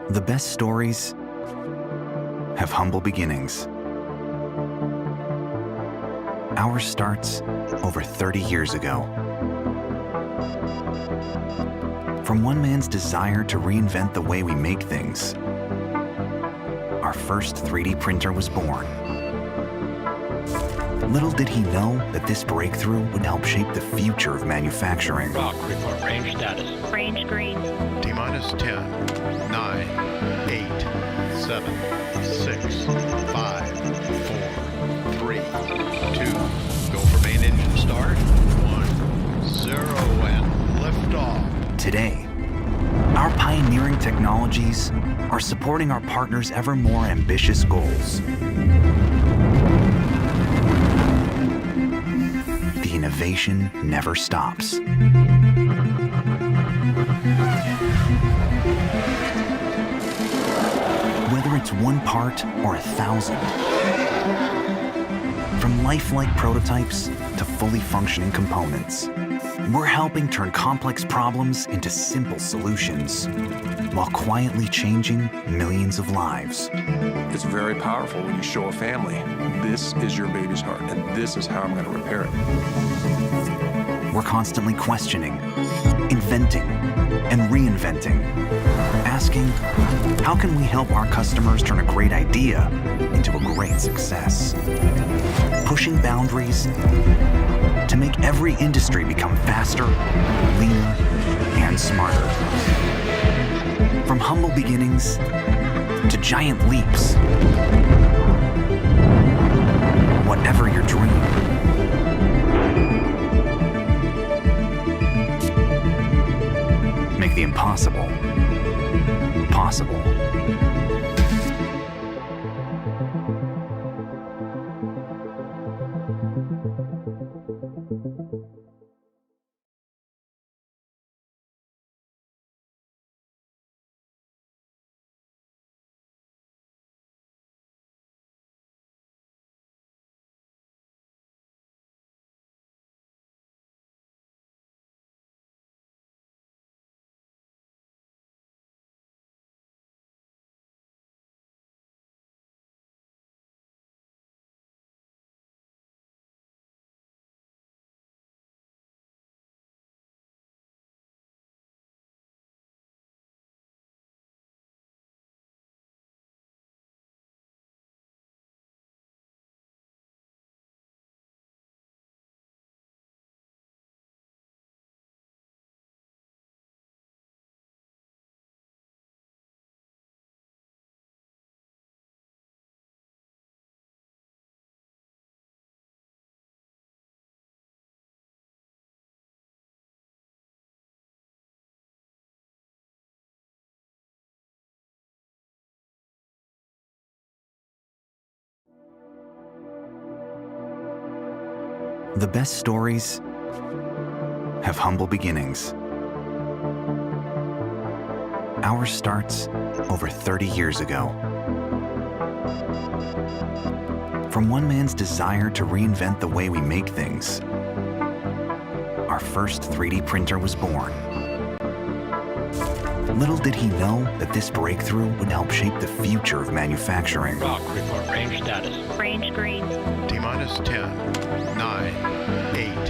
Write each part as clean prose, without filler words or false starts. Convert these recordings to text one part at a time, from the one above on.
The best stories have humble beginnings. Ours starts over 30 years ago. From one man's desire to reinvent the way we make things, our first 3D printer was born. Little did he know that this breakthrough would help shape the future of manufacturing. Rock, report range status. Range green. T-minus 10, 9, 8, 7, 6, 5, 4, 3, 2. Go for main engine start. 1, 0, and liftoff. Today, our pioneering technologies are supporting our partners' ever more ambitious goals. The innovation never stops. Whether it's one part or 1,000, from lifelike prototypes to fully functioning components, we're helping turn complex problems into simple solutions while quietly changing millions of lives. It's very powerful when you show a family, this is your baby's heart, and this is how I'm going to repair it. We're constantly questioning, inventing, and reinventing, asking, how can we help our customers turn a great idea into a great success? Pushing boundaries to make every industry become faster, leaner, and smarter. From humble beginnings to giant leaps. Whatever your dream, make the impossible possible. The best stories have humble beginnings. Ours starts over 30 years ago. From one man's desire to reinvent the way we make things, our first 3D printer was born. Little did he know that this breakthrough would help shape the future of manufacturing. Rock, report range status. Range green. T-minus 10, 9, 8,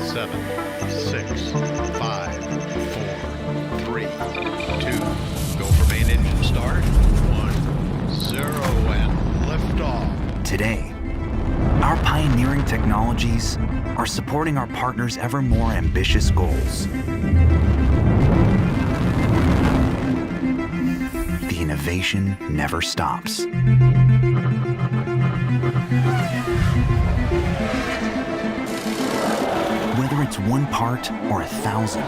7, 6, 5, 4, 3, 2. Go for main engine start. 1, 0, and liftoff. Today, our pioneering technologies are supporting our partners' ever more ambitious goals. The innovation never stops. Whether it's one part or 1,000,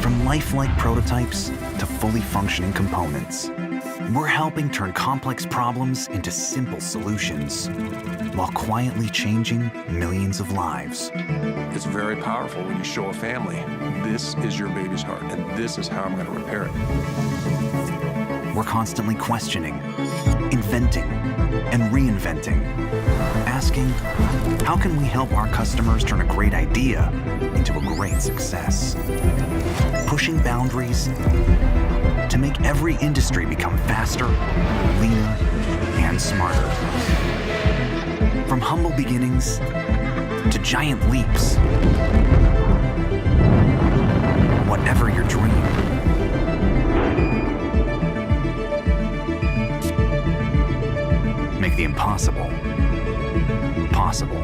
from lifelike prototypes to fully functioning components, we're helping turn complex problems into simple solutions while quietly changing millions of lives. It's very powerful when you show a family, this is your baby's heart, and this is how I'm going to repair it. We're constantly questioning, inventing, and reinventing, asking, how can we help our customers turn a great idea into a great success? Pushing boundaries to make every industry become faster, leaner, and smarter. From humble beginnings to giant leaps. Whatever your dream. Make the impossible possible.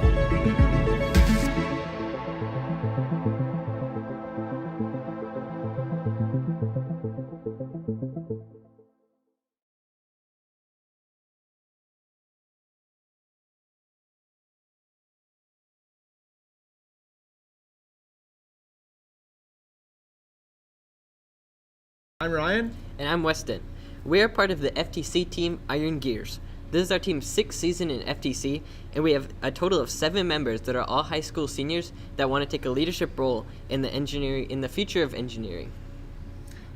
I'm Ryan. And I'm Weston. We are part of the FTC team Iron Gears. This is our team's 6th season in FTC, and we have a total of 7 members that are all high school seniors that want to take a leadership role in the future of engineering.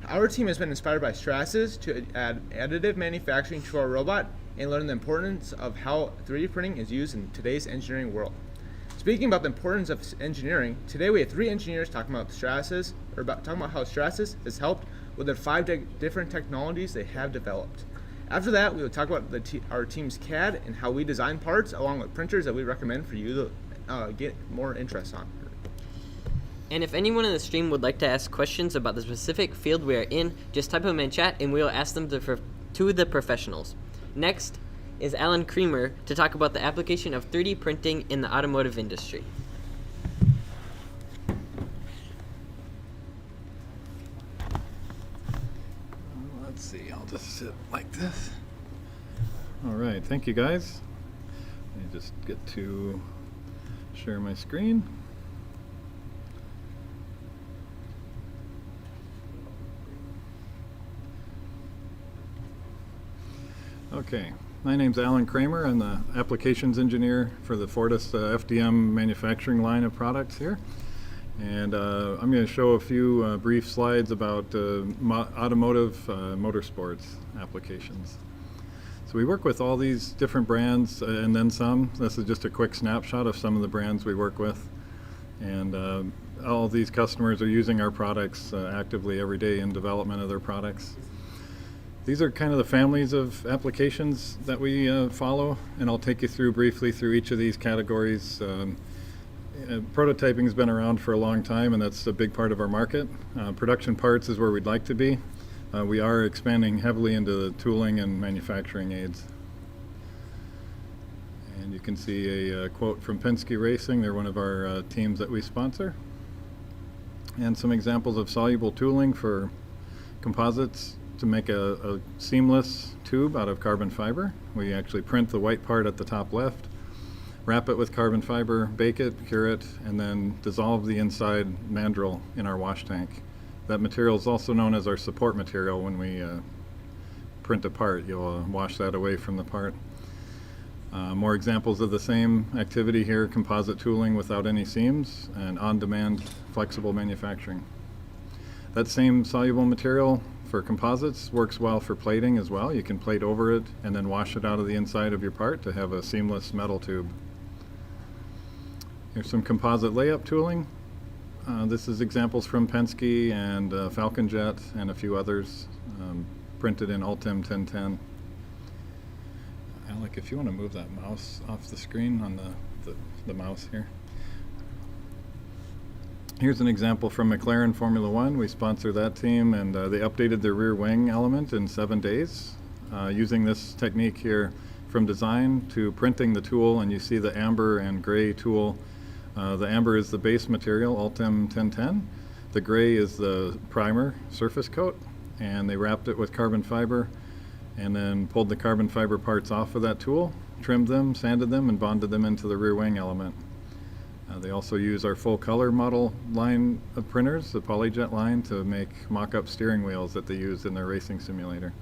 Our team has been inspired by Stratasys to add additive manufacturing to our robot and learn the importance of how 3D printing is used in today's engineering world. Speaking about the importance of engineering, today we have 3 engineers talking about Stratasys, talking about how Stratasys has helped with the 5 different technologies they have developed. After that, we will talk about our team's CAD and how we design parts along with printers that we recommend for you to get more interest on. And if anyone in the stream would like to ask questions about the specific field we are in, just type them in chat and we will ask them to the professionals. Next is Alan Creamer to talk about the application of 3D printing in the automotive industry. Let's see, I'll just sit like this. All right, thank you guys. Let me just get to share my screen. Okay, my name's Alan Kramer. I'm the applications engineer for the Fortis FDM manufacturing line of products here. And I'm going to show a few brief slides about automotive motorsports applications. So we work with all these different brands and then some. This is just a quick snapshot of some of the brands we work with. And all of these customers are using our products actively every day in development of their products. These are kind of the families of applications that we follow, and I'll take you through briefly through each of these categories. Prototyping has been around for a long time, and that's a big part of our market. Production parts is where we'd like to be. We are expanding heavily into the tooling and manufacturing aids. And you can see a quote from Penske Racing. They're one of our teams that we sponsor. And some examples of soluble tooling for composites to make a seamless tube out of carbon fiber. We actually print the white part at the top left, wrap it with carbon fiber, bake it, cure it, and then dissolve the inside mandrel in our wash tank. That material is also known as our support material. When we print a part, you'll wash that away from the part. More examples of the same activity here: composite tooling without any seams and on-demand flexible manufacturing. That same soluble material for composites works well for plating as well. You can plate over it and then wash it out of the inside of your part to have a seamless metal tube. Here's some composite layup tooling. This is examples from Penske and Falcon Jet and a few others, printed in Ultim 1010. Alec, if you want to move that mouse off the screen on the mouse here. Here's an example from McLaren Formula One. We sponsor that team, and they updated their rear wing element in 7 days using this technique here, from design to printing the tool. And you see the amber and gray tool. The amber is the base material, Ultim 1010. The gray is the primer surface coat, and they wrapped it with carbon fiber and then pulled the carbon fiber parts off of that tool, trimmed them, sanded them, and bonded them into the rear wing element. They also use our full color model line of printers, the PolyJet line, to make mock-up steering wheels that they use in their racing simulator.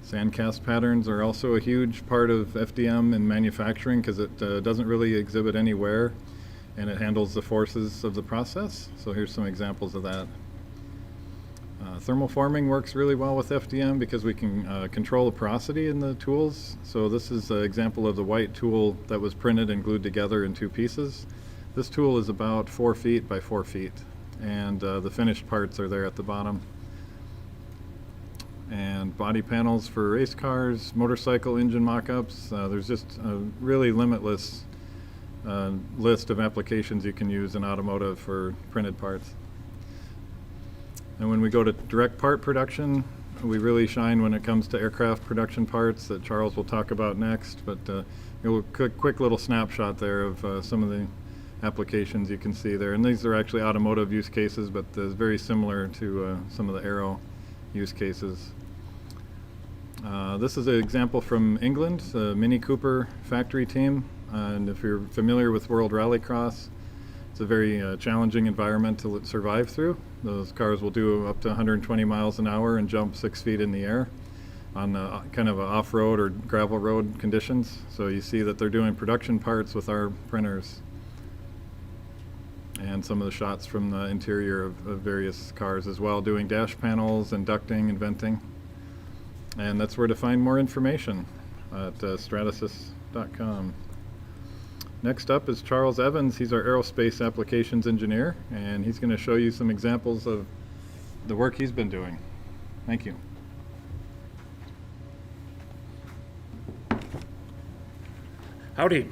Sandcast patterns are also a huge part of FDM in manufacturing because it doesn't really exhibit any wear, and it handles the forces of the process. So here's some examples of that. Thermal forming works really well with FDM because we can control the porosity in the tools. So this is an example of the white tool that was printed and glued together in 2 pieces. This tool is about 4 feet by 4 feet, and the finished parts are there at the bottom. and body panels for race cars, motorcycle engine mock-ups. There's just a really limitless list of applications you can use in automotive for printed parts. And when we go to direct part production, we really shine when it comes to aircraft production parts that Charles will talk about next. But a quick little snapshot there of some of the applications you can see there. And these are actually automotive use cases, but very similar to some of the aero use cases. This is an example from England, the Mini Cooper factory team. And if you're familiar with World Rallycross, it's a very challenging environment to survive through. Those cars will do up to 120 miles an hour and jump 6 feet in the air on kind of off-road or gravel road conditions. So you see that they're doing production parts with our printers. And some of the shots from the interior of various cars as well, doing dash panels and ducting and venting. And that's where to find more information at stratasys.com. Next up is Charles Evans. He's our aerospace applications engineer, and he's going to show you some examples of the work he's been doing. Thank you. Howdy.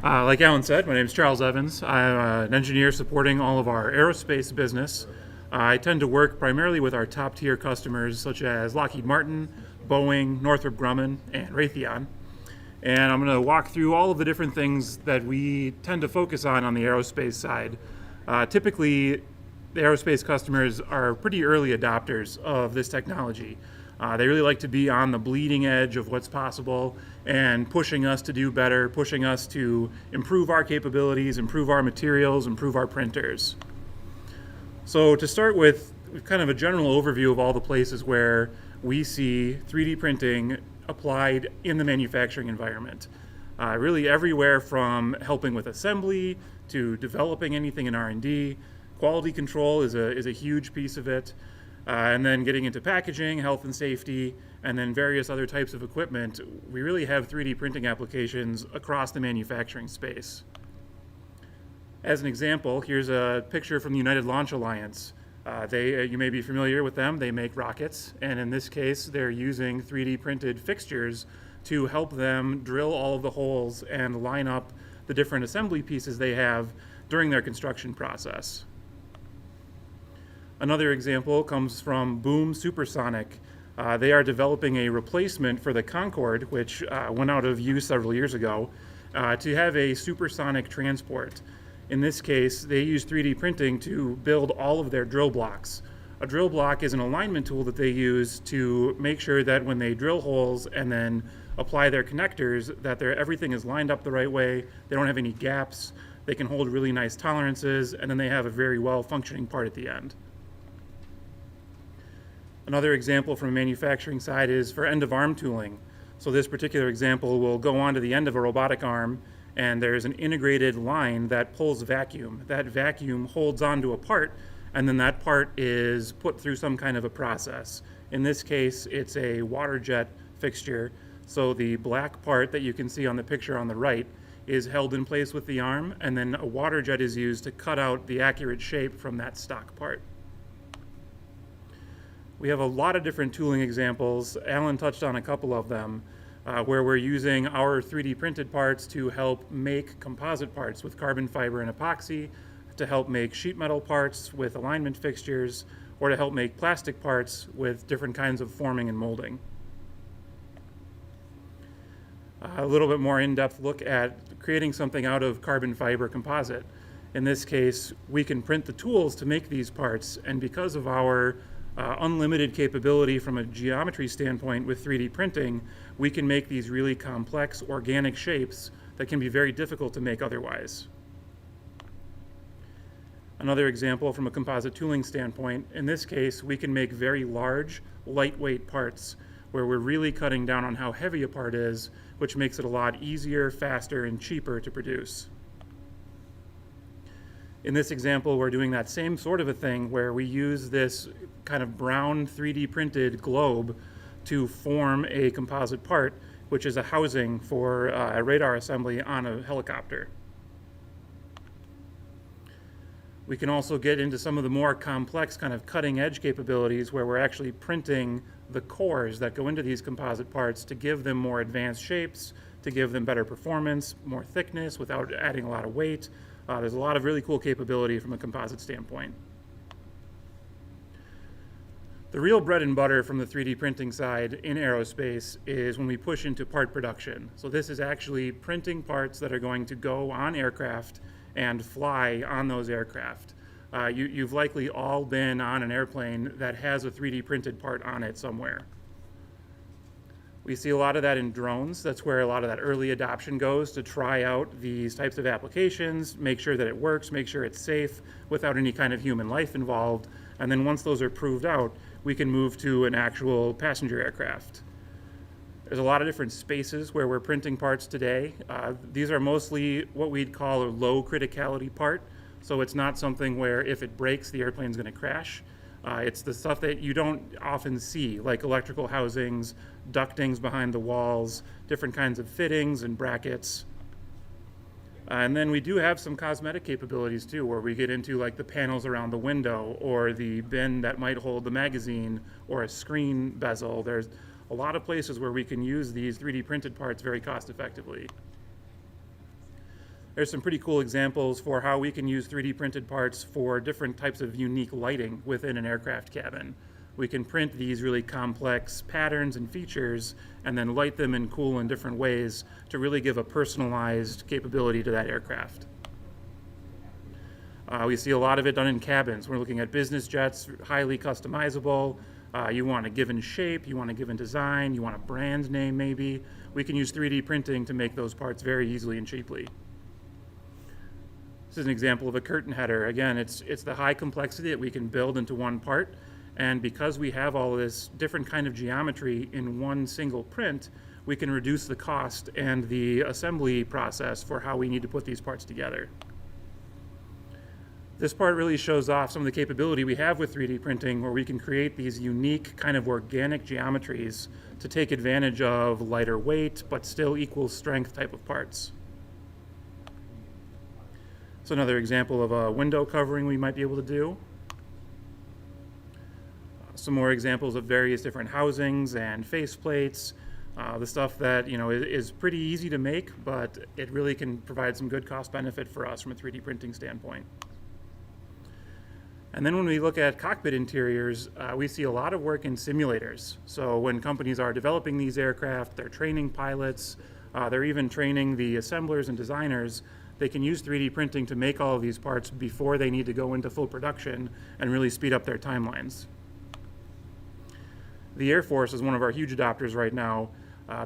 Like Alan said, my name is Charles Evans. I'm an engineer supporting all of our aerospace business. I tend to work primarily with our top tier customers such as Lockheed Martin, Boeing, Northrop Grumman, and Raytheon. And I'm going to walk through all of the different things that we tend to focus on the aerospace side. Typically, the aerospace customers are pretty early adopters of this technology. They really like to be on the bleeding edge of what's possible and pushing us to do better, pushing us to improve our capabilities, improve our materials, improve our printers. So to start with kind of a general overview of all the places where we see 3D printing applied in the manufacturing environment. Really everywhere from helping with assembly to developing anything in R&D. Quality control is a huge piece of it. And then getting into packaging, health and safety, and then various other types of equipment. We really have 3D printing applications across the manufacturing space. As an example, here's a picture from the United Launch Alliance. You may be familiar with them. They make rockets, and in this case, they're using 3D printed fixtures to help them drill all of the holes and line up the different assembly pieces they have during their construction process. Another example comes from Boom Supersonic. They are developing a replacement for the Concorde, which went out of use several years ago, to have a supersonic transport. In this case, they use 3D printing to build all of their drill blocks. A drill block is an alignment tool that they use to make sure that when they drill holes and then apply their connectors, that everything is lined up the right way, they don't have any gaps, they can hold really nice tolerances, and then they have a very well functioning part at the end. Another example from a manufacturing side is for end of arm tooling. So this particular example will go onto the end of a robotic arm, and there's an integrated line that pulls vacuum. That vacuum holds onto a part, and then that part is put through some kind of a process. In this case, it's a water jet fixture. So the black part that you can see on the picture on the right is held in place with the arm, and then a water jet is used to cut out the accurate shape from that stock part. We have a lot of different tooling examples. Alan touched on a couple of them, where we're using our 3D printed parts to help make composite parts with carbon fiber and epoxy, to help make sheet metal parts with alignment fixtures, or to help make plastic parts with different kinds of forming and molding. A little bit more in-depth look at creating something out of carbon fiber composite. In this case, we can print the tools to make these parts, and because of our unlimited capability from a geometry standpoint with 3D printing, we can make these really complex organic shapes that can be very difficult to make otherwise. Another example from a composite tooling standpoint, in this case, we can make very large, lightweight parts where we're really cutting down on how heavy a part is, which makes it a lot easier, faster, and cheaper to produce. In this example, we're doing that same sort of a thing where we use this kind of brown 3D printed globe to form a composite part, which is a housing for a radar assembly on a helicopter. We can also get into some of the more complex kind of cutting edge capabilities where we're actually printing the cores that go into these composite parts to give them more advanced shapes, to give them better performance, more thickness without adding a lot of weight. There's a lot of really cool capability from a composite standpoint. The real bread and butter from the 3D printing side in aerospace is when we push into part production. So this is actually printing parts that are going to go on aircraft and fly on those aircraft. You've likely all been on an airplane that has a 3D printed part on it somewhere. We see a lot of that in drones. That's where a lot of that early adoption goes, to try out these types of applications, make sure that it works, make sure it's safe without any kind of human life involved. And then once those are proved out, we can move to an actual passenger aircraft. There's a lot of different spaces where we're printing parts today. These are mostly what we'd call a low criticality part. So it's not something where if it breaks, the airplane's going to crash. It's the stuff that you don't often see, like electrical housings, ductings behind the walls, different kinds of fittings and brackets. And then we do have some cosmetic capabilities too, where we get into like the panels around the window, or the bin that might hold the magazine, or a screen bezel. There's a lot of places where we can use these 3D printed parts very cost effectively. There's some pretty cool examples for how we can use 3D printed parts for different types of unique lighting within an aircraft cabin. We can print these really complex patterns and features and then light them in cool and different ways to really give a personalized capability to that aircraft. We see a lot of it done in cabins. We're looking at business jets, highly customizable. You want a given shape, you want a given design, you want a brand name maybe. We can use 3D printing to make those parts very easily and cheaply. This is an example of a curtain header. Again, it's the high complexity that we can build into one part, and because we have all this different kind of geometry in one single print, we can reduce the cost and the assembly process for how we need to put these parts together. This part really shows off some of the capability we have with 3D printing, where we can create these unique kind of organic geometries to take advantage of lighter weight but still equal strength type of parts. So another example of a window covering we might be able to do. Some more examples of various different housings and faceplates. The stuff that is pretty easy to make, but it really can provide some good cost benefit for us from a 3D printing standpoint. And then when we look at cockpit interiors, we see a lot of work in simulators. So when companies are developing these aircraft, they're training pilots, they're even training the assemblers and designers. They can use 3D printing to make all of these parts before they need to go into full production and really speed up their timelines. The Air Force is one of our huge adopters right now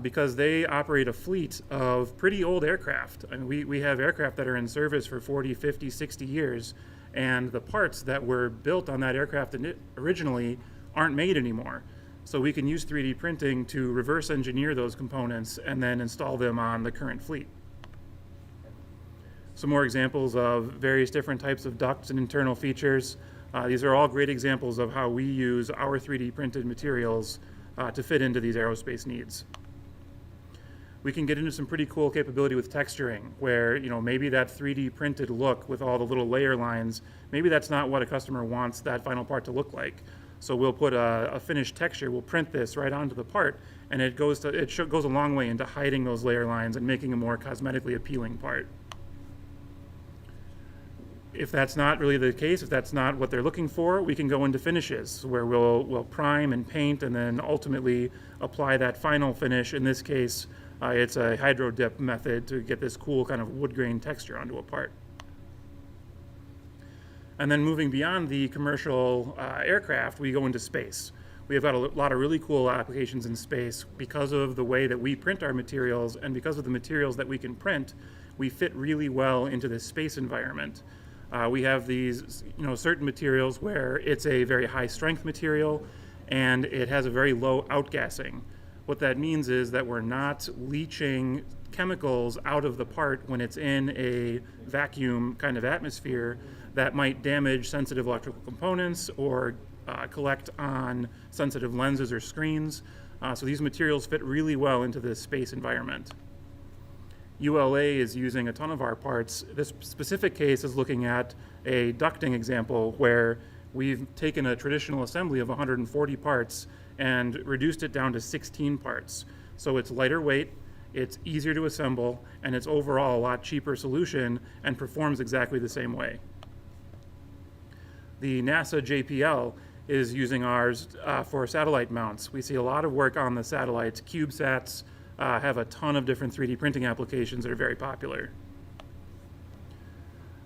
because they operate a fleet of pretty old aircraft. I mean, we have aircraft that are in service for 40, 50, 60 years, and the parts that were built on that aircraft originally aren't made anymore. So we can use 3D printing to reverse engineer those components and then install them on the current fleet. Some more examples of various different types of ducts and internal features. These are all great examples of how we use our 3D printed materials to fit into these aerospace needs. We can get into some pretty cool capability with texturing, where maybe that 3D printed look with all the little layer lines, maybe that's not what a customer wants that final part to look like. So we'll put a finished texture, we'll print this right onto the part, and it goes a long way into hiding those layer lines and making a more cosmetically appealing part. If that's not really the case, if that's not what they're looking for, we can go into finishes where we'll prime and paint and then ultimately apply that final finish. In this case, it's a hydro dip method to get this cool kind of wood grain texture onto a part. And then moving beyond the commercial aircraft, we go into space. We have got a lot of really cool applications in space because of the way that we print our materials, and because of the materials that we can print, we fit really well into this space environment. We have these, certain materials where it's a very high strength material and it has a very low outgassing. What that means is that we're not leaching chemicals out of the part when it's in a vacuum kind of atmosphere that might damage sensitive electrical components or collect on sensitive lenses or screens. So these materials fit really well into this space environment. ULA is using a ton of our parts. This specific case is looking at a ducting example where we've taken a traditional assembly of 140 parts and reduced it down to 16 parts. So it's lighter weight, it's easier to assemble, and it's overall a lot cheaper solution and performs exactly the same way. The NASA JPL is using ours for satellite mounts. We see a lot of work on the satellites. CubeSats have a ton of different 3D printing applications that are very popular.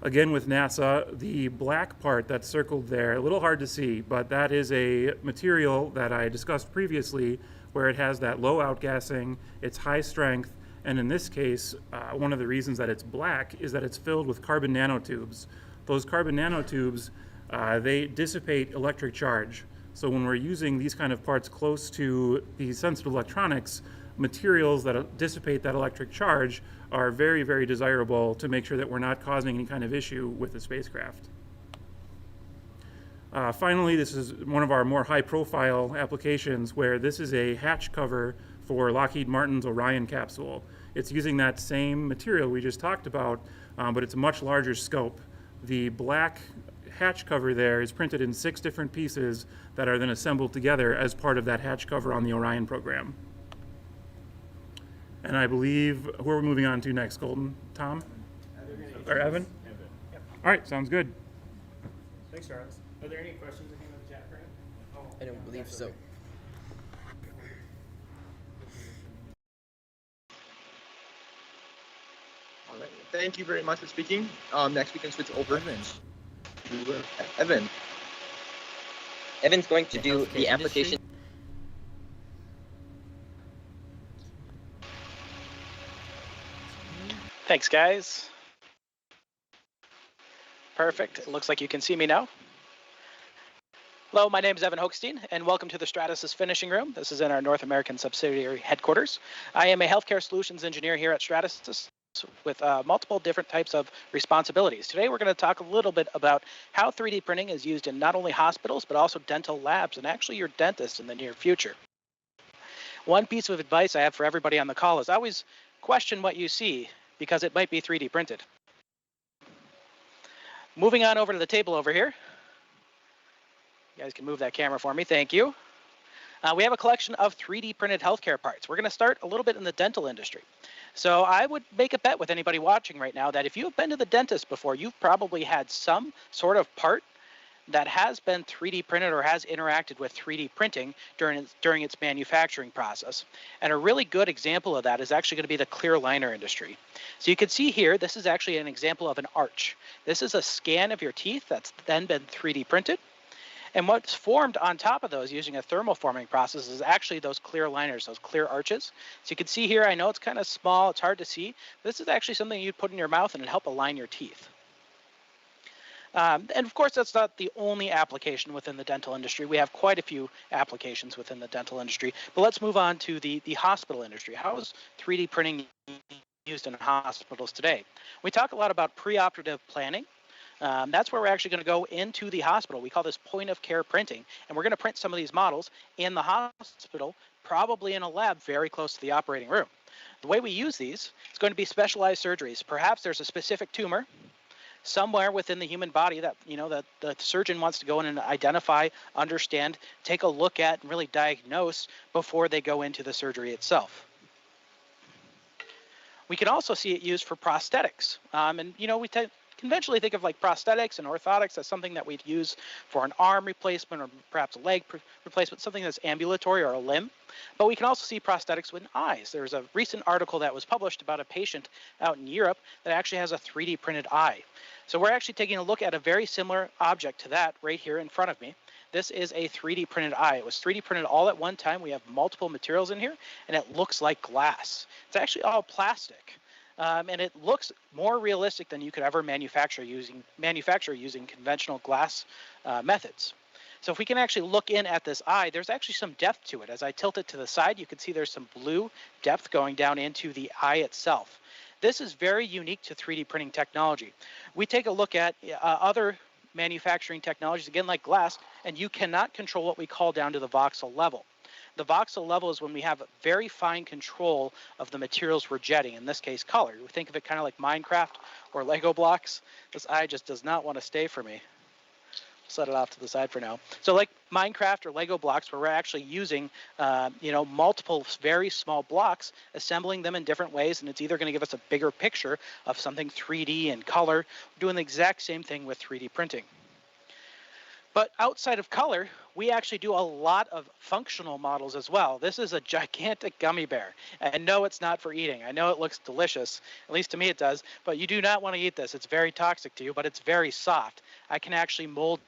Again, with NASA, the black part that's circled there, a little hard to see, but that is a material that I discussed previously where it has that low outgassing, it's high strength, and in this case, one of the reasons that it's black is that it's filled with carbon nanotubes. Those carbon nanotubes, they dissipate electric charge. So when we're using these kind of parts close to the sensitive electronics, materials that dissipate that electric charge are very, very desirable to make sure that we're not causing any kind of issue with the spacecraft. Finally, this is one of our more high-profile applications where this is a hatch cover for Lockheed Martin's Orion capsule. It's using that same material we just talked about, but it's a much larger scope. The black hatch cover there is printed in 6 different pieces that are then assembled together as part of that hatch cover on the Orion program. And I believe, who are we moving on to next, Golden? Tom? Or Evan? Yep. All right, sounds good. Thanks, Charles. Are there any questions that came in the chat frame? I don't believe so. All right. Thank you very much for speaking. Next, we can switch over to Evan. Evan's going to do the application. Thanks, guys. Perfect. It looks like you can see me now. Hello, my name is Evan Hochstein, and welcome to the Stratasys Finishing Room. This is in our North American subsidiary headquarters. I am a healthcare solutions engineer here at Stratasys with multiple different types of responsibilities. Today, we're going to talk a little bit about how 3D printing is used in not only hospitals, but also dental labs, and actually your dentist in the near future. One piece of advice I have for everybody on the call is always question what you see, because it might be 3D printed. Moving on over to the table over here. You guys can move that camera for me, thank you. We have a collection of 3D printed healthcare parts. We're going to start a little bit in the dental industry. So I would make a bet with anybody watching right now that if you've been to the dentist before, you've probably had some sort of part that has been 3D printed or has interacted with 3D printing during its manufacturing process. And a really good example of that is actually going to be the clear aligner industry. So you can see here, this is actually an example of an arch. This is a scan of your teeth that's then been 3D printed. And what's formed on top of those using a thermal forming process is actually those clear aligners, those clear arches. So you can see here, I know it's kind of small, it's hard to see. This is actually something you'd put in your mouth and it'd help align your teeth. And of course, that's not the only application within the dental industry. We have quite a few applications within the dental industry. But let's move on to the hospital industry. How is 3D printing used in hospitals today? We talk a lot about preoperative planning. That's where we're actually going to go into the hospital. We call this point of care printing. And we're going to print some of these models in the hospital, probably in a lab very close to the operating room. The way we use these is going to be specialized surgeries. Perhaps there's a specific tumor somewhere within the human body that that the surgeon wants to go in and identify, understand, take a look at, and really diagnose before they go into the surgery itself. We can also see it used for prosthetics, and we conventionally think of like prosthetics and orthotics as something that we'd use for an arm replacement or perhaps a leg replacement, something that's ambulatory or a limb. But we can also see prosthetics with eyes. There's a recent article that was published about a patient out in Europe that actually has a 3D printed eye. So we're actually taking a look at a very similar object to that right here in front of me. This is a 3D printed eye. It was 3D printed all at one time. We have multiple materials in here, and it looks like glass. It's actually all plastic. And it looks more realistic than you could ever manufacture using conventional glass methods. So if we can actually look in at this eye, there's actually some depth to it. As I tilt it to the side, you can see there's some blue depth going down into the eye itself. This is very unique to 3D printing technology. We take a look at other manufacturing technologies, again like glass, and you cannot control what we call down to the voxel level. The voxel level is when we have very fine control of the materials we're jetting, in this case color. We think of it kind of like Minecraft or Lego blocks. This eye just does not want to stay for me. set it off to the side for now. So like Minecraft or Lego blocks, where we're actually using, multiple very small blocks, assembling them in different ways, and it's either going to give us a bigger picture of something 3D and color. We're doing the exact same thing with 3D printing. But outside of color, we actually do a lot of functional models as well. This is a gigantic gummy bear. And no, it's not for eating. I know it looks delicious, at least to me it does, but you do not want to eat this. It's very toxic to you, but it's very soft. I can actually mold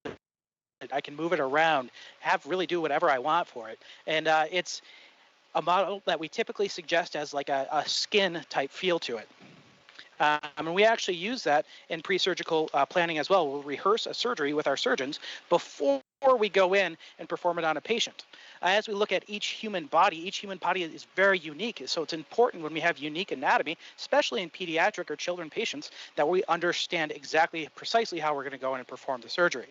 it. I can move it around, really do whatever I want for it. And it's a model that we typically suggest as like a skin type feel to it. And we actually use that in pre-surgical planning as well. We'll rehearse a surgery with our surgeons before we go in and perform it on a patient. As we look at each human body is very unique. So it's important when we have unique anatomy, especially in pediatric or children patients, that we understand precisely how we're going to go in and perform the surgery.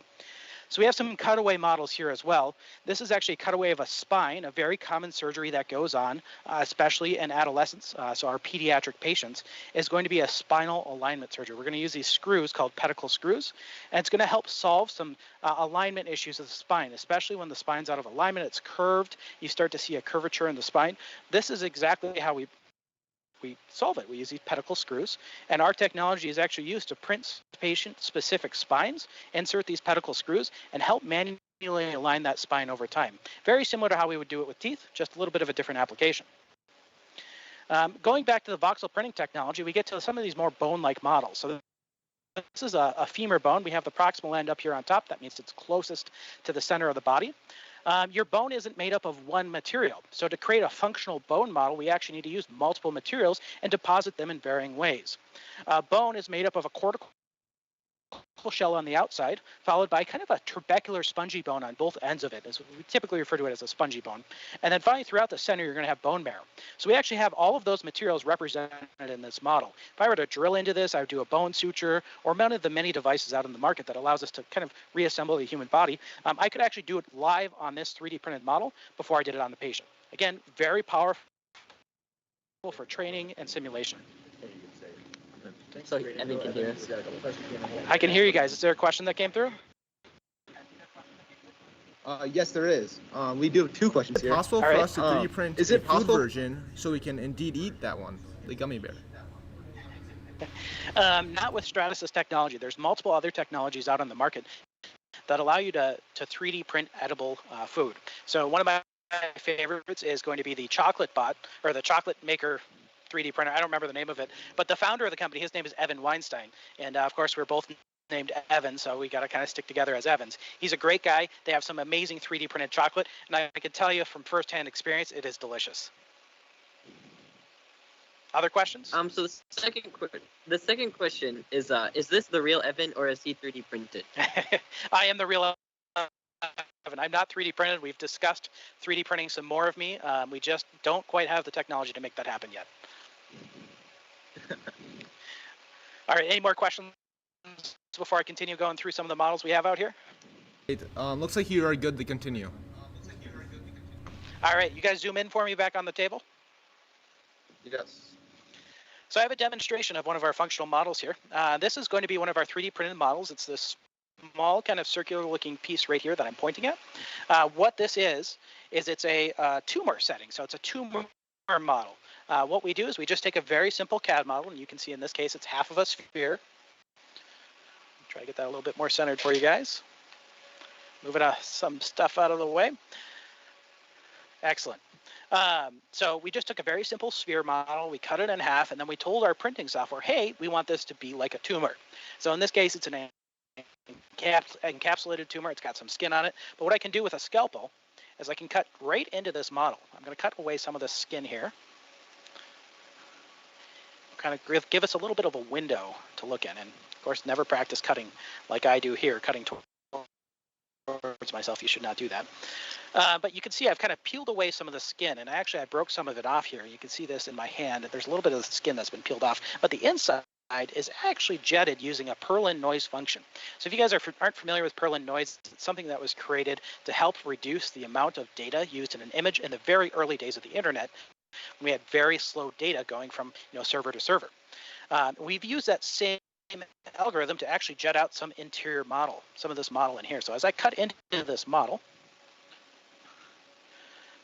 So we have some cutaway models here as well. This is actually a cutaway of a spine, a very common surgery that goes on, especially in adolescents. So our pediatric patients is going to be a spinal alignment surgery. We're going to use these screws called pedicle screws, and it's going to help solve some alignment issues of the spine, especially when the spine's out of alignment, it's curved, you start to see a curvature in the spine. This is exactly how we solve it. We use these pedicle screws, and our technology is actually used to print patient-specific spines, insert these pedicle screws, and help manually align that spine over time. Very similar to how we would do it with teeth, just a little bit of a different application. Going back to the voxel printing technology, we get to some of these more bone-like models. So this is a femur bone. We have the proximal end up here on top. That means it's closest to the center of the body. Your bone isn't made up of one material. So to create a functional bone model, we actually need to use multiple materials and deposit them in varying ways. Bone is made up of a cortical shell on the outside, followed by kind of a trabecular spongy bone on both ends of it. As we typically refer to it as a spongy bone. And then finally, throughout the center, you're going to have bone marrow. So we actually have all of those materials represented in this model. If I were to drill into this, I would do a bone suture, or one of the many devices out in the market that allows us to kind of reassemble the human body. I could actually do it live on this 3D printed model before I did it on the patient. Again, very powerful for training and simulation. So Evan can hear us. I can hear you guys. Is there a question that came through? Yes, there is. We do have two questions here. Is it possible for us to 3D print a food version so we can indeed eat that one, the gummy bear? Not with Stratasys technology. There's multiple other technologies out on the market that allow you to 3D print edible food. So one of my favorites is going to be the chocolate bot, or the chocolate maker 3D printer. I don't remember the name of it, but the founder of the company, his name is Evan Weinstein. And of course, we're both named Evan, so we got to kind of stick together as Evans. He's a great guy. They have some amazing 3D printed chocolate, and I can tell you from firsthand experience, it is delicious. Other questions? So the second question is this the real Evan, or is he 3D printed? I am the real Evan. I'm not 3D printed. We've discussed 3D printing some more of me. We just don't quite have the technology to make that happen yet. All right, any more questions before I continue going through some of the models we have out here? It looks like you are good to continue. All right, you guys zoom in for me back on the table. Yes. So I have a demonstration of one of our functional models here. This is going to be one of our 3D printed models. It's this small kind of circular looking piece right here that I'm pointing at. What this is it's a tumor setting. So it's a tumor model. What we do is we just take a very simple CAD model, and you can see in this case it's half of a sphere. Try to get that a little bit more centered for you guys. Moving some stuff out of the way. Excellent. So we just took a very simple sphere model, we cut it in half, and then we told our printing software, hey, we want this to be like a tumor. So in this case, it's an encapsulated tumor. It's got some skin on it. But what I can do with a scalpel is I can cut right into this model. I'm going to cut away some of the skin here. Kind of give us a little bit of a window to look in. And of course, never practice cutting like I do here, cutting towards myself. You should not do that. But you can see I've kind of peeled away some of the skin, and actually I broke some of it off here. You can see this in my hand. There's a little bit of the skin that's been peeled off, but the inside is actually jetted using a Perlin noise function. So if you guys aren't familiar with Perlin noise, it's something that was created to help reduce the amount of data used in an image in the very early days of the internet, when we had very slow data going from server to server. We've used that same algorithm to actually jet out some interior model, some of this model in here. So as I cut into this model,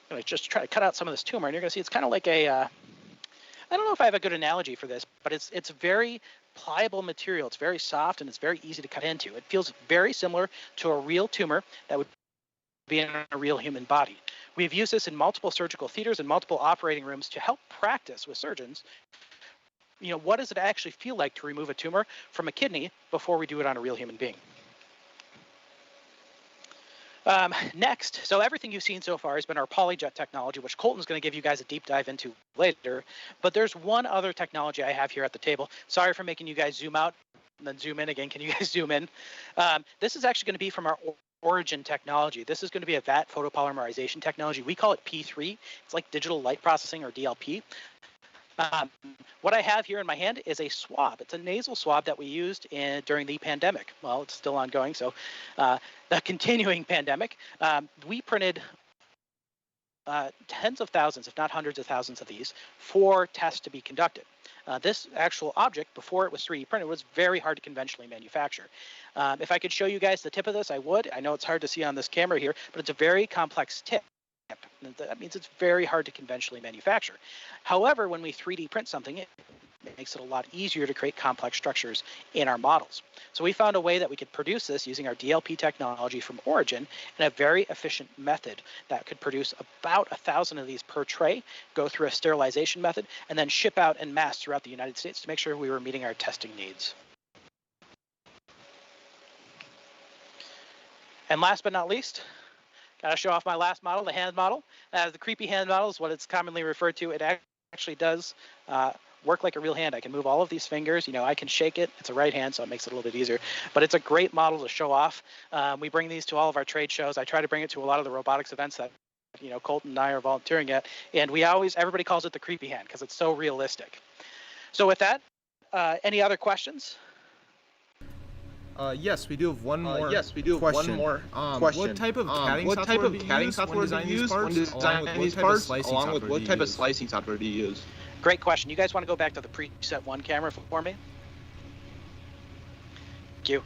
I'm going to just try to cut out some of this tumor, and you're going to see it's kind of like a, I don't know if I have a good analogy for this, but it's very pliable material. It's very soft, and it's very easy to cut into. It feels very similar to a real tumor that would be in a real human body. We've used this in multiple surgical theaters and multiple operating rooms to help practice with surgeons. What does it actually feel like to remove a tumor from a kidney before we do it on a real human being? Next, so everything you've seen so far has been our PolyJet technology, which Colton's going to give you guys a deep dive into later. But there's one other technology I have here at the table. Sorry for making you guys zoom out and then zoom in again. Can you guys zoom in? This is actually going to be from our Origin technology. This is going to be a vat photopolymerization technology. We call it P3. It's like digital light processing, or DLP. What I have here in my hand is a swab. It's a nasal swab that we used during the pandemic. Well, it's still ongoing, so the continuing pandemic. We printed tens of thousands, if not hundreds of thousands of these for tests to be conducted. This actual object, before it was 3D printed, was very hard to conventionally manufacture. If I could show you guys the tip of this, I would. I know it's hard to see on this camera here, but it's a very complex tip. That means it's very hard to conventionally manufacture. However, when we 3D print something, it makes it a lot easier to create complex structures in our models. So we found a way that we could produce this using our DLP technology from Origin in a very efficient method that could produce about 1,000 of these per tray, go through a sterilization method, and then ship out en masse throughout the United States to make sure we were meeting our testing needs. And last but not least, got to show off my last model, the hand model. The creepy hand model is what it's commonly referred to. It actually does work like a real hand. I can move all of these fingers. I can shake it. It's a right hand, so it makes it a little bit easier. But it's a great model to show off. We bring these to all of our trade shows. I try to bring it to a lot of the robotics events that Colton and I are volunteering at. And everybody calls it the creepy hand because it's so realistic. So with that, any other questions? Yes, we do have one more. Question. What type of CADing software do you use when designing these parts, along with what type of slicing software do you use? Great question. You guys want to go back to the preset 1 camera for me? Thank you.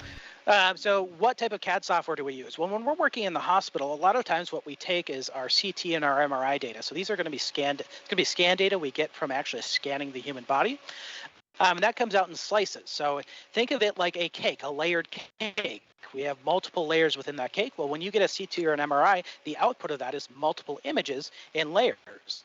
So what type of CAD software do we use? Well, when we're working in the hospital, a lot of times what we take is our CT and our MRI data. So these are going to be scanned. It's going to be scan data we get from actually scanning the human body. And that comes out in slices. So think of it like a cake, a layered cake. We have multiple layers within that cake. Well, when you get a CT or an MRI, the output of that is multiple images in layers.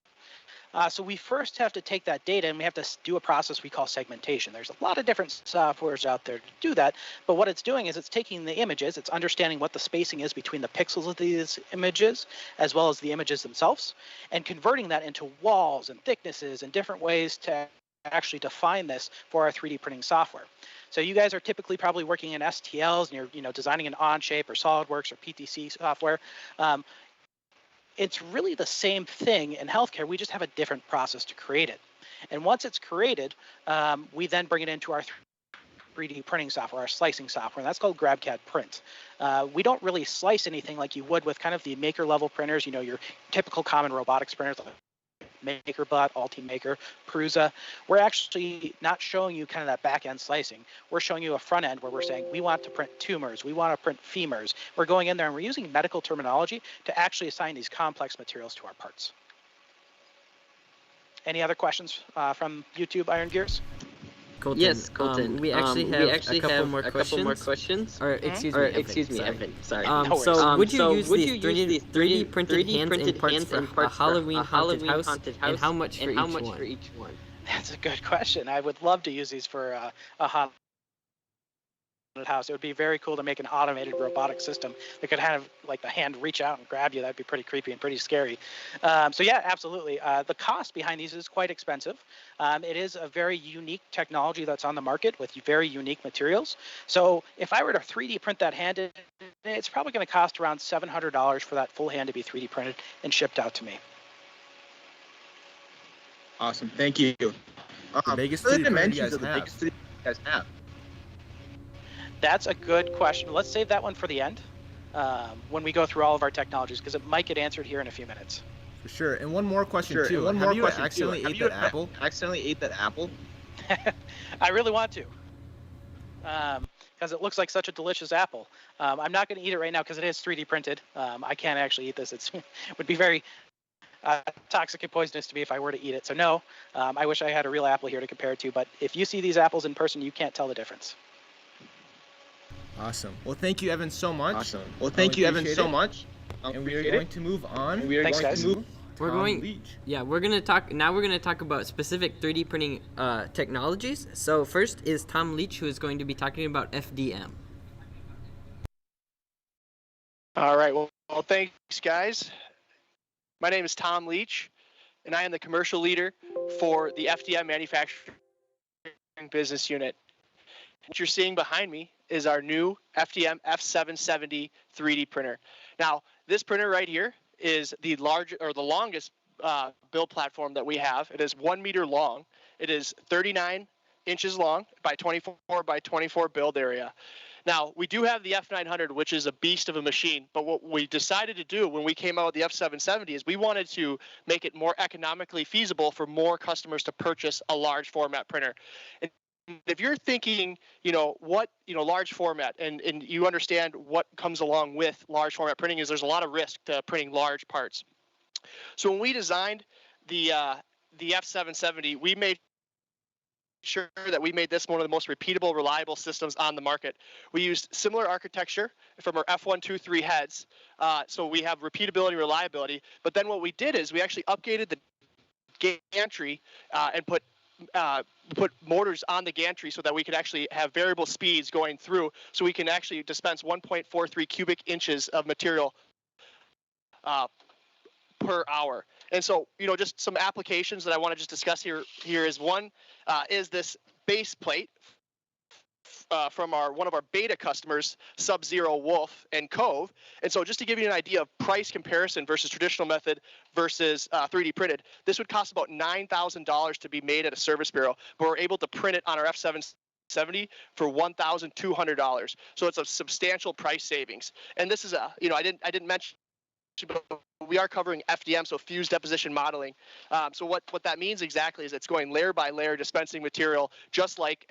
So we first have to take that data and we have to do a process we call segmentation. There's a lot of different softwares out there to do that, but what it's doing is it's taking the images, it's understanding what the spacing is between the pixels of these images, as well as the images themselves, and converting that into walls and thicknesses and different ways to actually define this for our 3D printing software. So you guys are typically probably working in STLs and you're designing an Onshape or SolidWorks or PTC software. It's really the same thing in healthcare. We just have a different process to create it. And once it's created, we then bring it into our 3D printing software, our slicing software, and that's called GrabCAD Print. We don't really slice anything like you would with kind of the maker level printers, your typical common robotics printers like MakerBot, Ultimaker, Prusa. We're actually not showing you kind of that back end slicing. We're showing you a front end where we're saying we want to print tumors, we want to print femurs. We're going in there and we're using medical terminology to actually assign these complex materials to our parts. Any other questions from YouTube Iron Gears? Colton, Yes, Colton. We actually have a couple more questions. Or excuse me, Evan. Sorry. So would you use these 3D printed hands and parts for a Halloween haunted house, and how much for each one? That's a good question. I would love to use these for a haunted house. It would be very cool to make an automated robotic system that could have like the hand reach out and grab you. That'd be pretty creepy and pretty scary. So yeah, absolutely. The cost behind these is quite expensive. It is a very unique technology that's on the market with very unique materials. So if I were to 3D print that hand, it's probably going to cost around $700 for that full hand to be 3D printed and shipped out to me. Awesome. Thank you. The biggest what are the 3D printer dimensions you of the guys biggest 3D you guys have? That's a good question. Let's save that one for the end when we go through all of our technologies, because it might get answered here in a few minutes. For sure. And one more question too. Have you accidentally ate that apple? Accidentally ate that apple? I really want to. because it looks like such a delicious apple. I'm not going to eat it right now because it is 3D printed. I can't actually eat this. It would be very toxic and poisonous to me if I were to eat it. So no, I wish I had a real apple here to compare it to. But if you see these apples in person, you can't tell the difference. Awesome. Well, thank you, Evan, so much. Awesome. Well, thank you, Evan, so much. And we are going to move on. Thanks, guys. We're going. Yeah, we're gonna talk now. We're gonna talk about specific 3D printing technologies. So first is Tom Leach, who is going to be talking about FDM. All right. Well, thanks, guys. My name is Tom Leach, and I am the commercial leader for the FDM manufacturing business unit. What you're seeing behind me is our new FDM F770 3D printer. Now, this printer right here is the longest build platform that we have. It is 1 meter long. It is 39 inches long by 24 by 24 build area. Now, we do have the F900, which is a beast of a machine, but what we decided to do when we came out with the F770 is we wanted to make it more economically feasible for more customers to purchase a large format printer. And if you're thinking, large format, and you understand what comes along with large format printing is there's a lot of risk to printing large parts. So when we designed the F770, we made sure that we made this one of the most repeatable, reliable systems on the market. We used similar architecture from our F123 heads, so we have repeatability and reliability. But then what we did is we actually upgraded the gantry and put motors on the gantry so that we could actually have variable speeds going through, so we can actually dispense 1.43 cubic inches of material per hour. And so, just some applications that I want to just discuss here is one is this base plate from one of our beta customers, Sub-Zero, Wolf, and Cove. And so just to give you an idea of price comparison versus traditional method versus 3D printed, this would cost about $9,000 to be made at a service bureau, but we're able to print it on our F770 for $1,200. So it's a substantial price savings. And this is I didn't mention, but we are covering FDM, so fused deposition modeling. So what that means exactly is it's going layer by layer, dispensing material, just like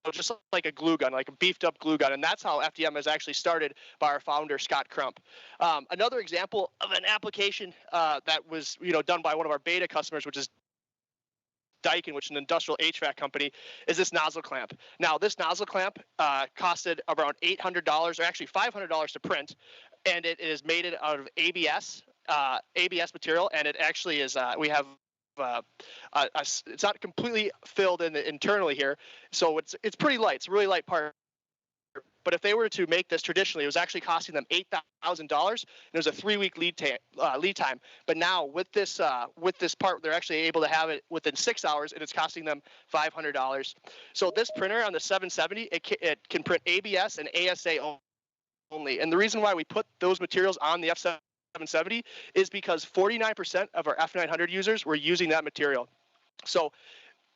just like a glue gun, like a beefed up glue gun. And that's how FDM is actually started by our founder, Scott Crump. Another example of an application that was done by one of our beta customers, which is Daikin, which is an industrial HVAC company, is this nozzle clamp. Now, this nozzle clamp costed around $800, or actually $500 to print, and it is made out of ABS material, and it actually is. We have it's not completely filled in internally here, so it's pretty light. It's a really light part. But if they were to make this traditionally, it was actually costing them $8,000. It was a 3-week lead time. But now with this part, they're actually able to have it within 6 hours, and it's costing them $500. So this printer on the 770, it can print ABS and ASA only. And the reason why we put those materials on the F770 is because 49% of our F900 users were using that material. So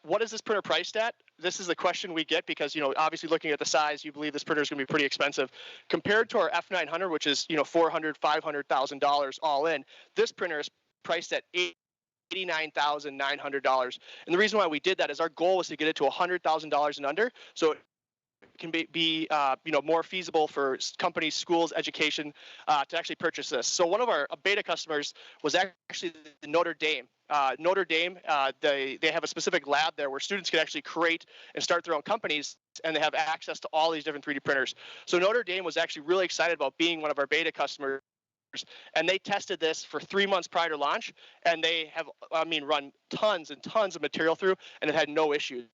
what is this printer priced at? This is the question we get because, obviously looking at the size, you believe this printer is going to be pretty expensive. Compared to our F900, which is, $400,000, $500,000 all in, this printer is priced at $89,900. And the reason why we did that is our goal was to get it to $100,000 and under, so it can be more feasible for companies, schools, education to actually purchase this. So one of our beta customers was actually Notre Dame. Notre Dame, they have a specific lab there where students can actually create and start their own companies, and they have access to all these different 3D printers. So Notre Dame was actually really excited about being one of our beta customers, and they tested this for 3 months prior to launch, and they have, run tons and tons of material through, and it had no issues.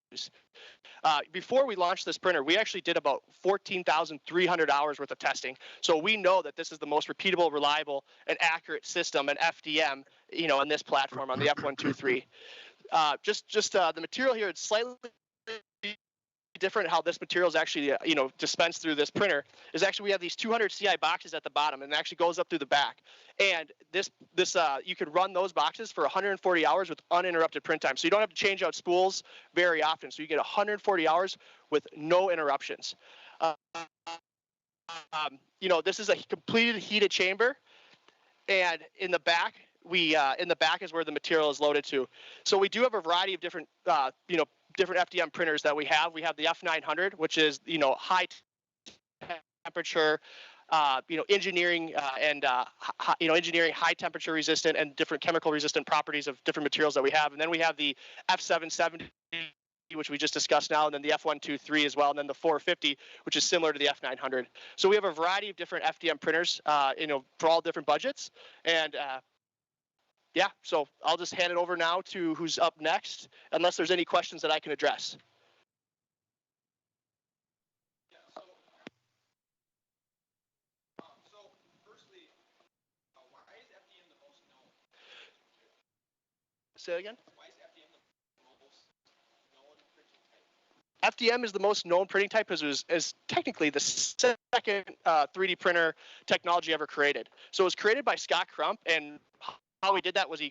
Before we launched this printer, we actually did about 14,300 hours worth of testing. So we know that this is the most repeatable, reliable, and accurate system in FDM, on this platform, on the F123. The material here is slightly different. How this material is actually, dispensed through this printer is actually we have these 200 CI boxes at the bottom, and it actually goes up through the back. And this you could run those boxes for 140 hours with uninterrupted print time. So you don't have to change out spools very often. So you get 140 hours with no interruptions. This is a completed heated chamber, and in the back is where the material is loaded to. So we do have a variety of different different FDM printers that we have. We have the F900, which is, high temperature, engineering engineering high temperature resistant and different chemical resistant properties of different materials that we have. And then we have the F770, which we just discussed now, and then the F123 as well, and then the 450, which is similar to the F900. So we have a variety of different FDM printers, for all different budgets. And yeah, so I'll just hand it over now to who's up next, unless there's any questions that I can address. Say it again? Why is FDM the most known printing type? FDM is the most known printing type because it is technically the second 3D printer technology ever created. So it was created by Scott Crump, and how he did that was he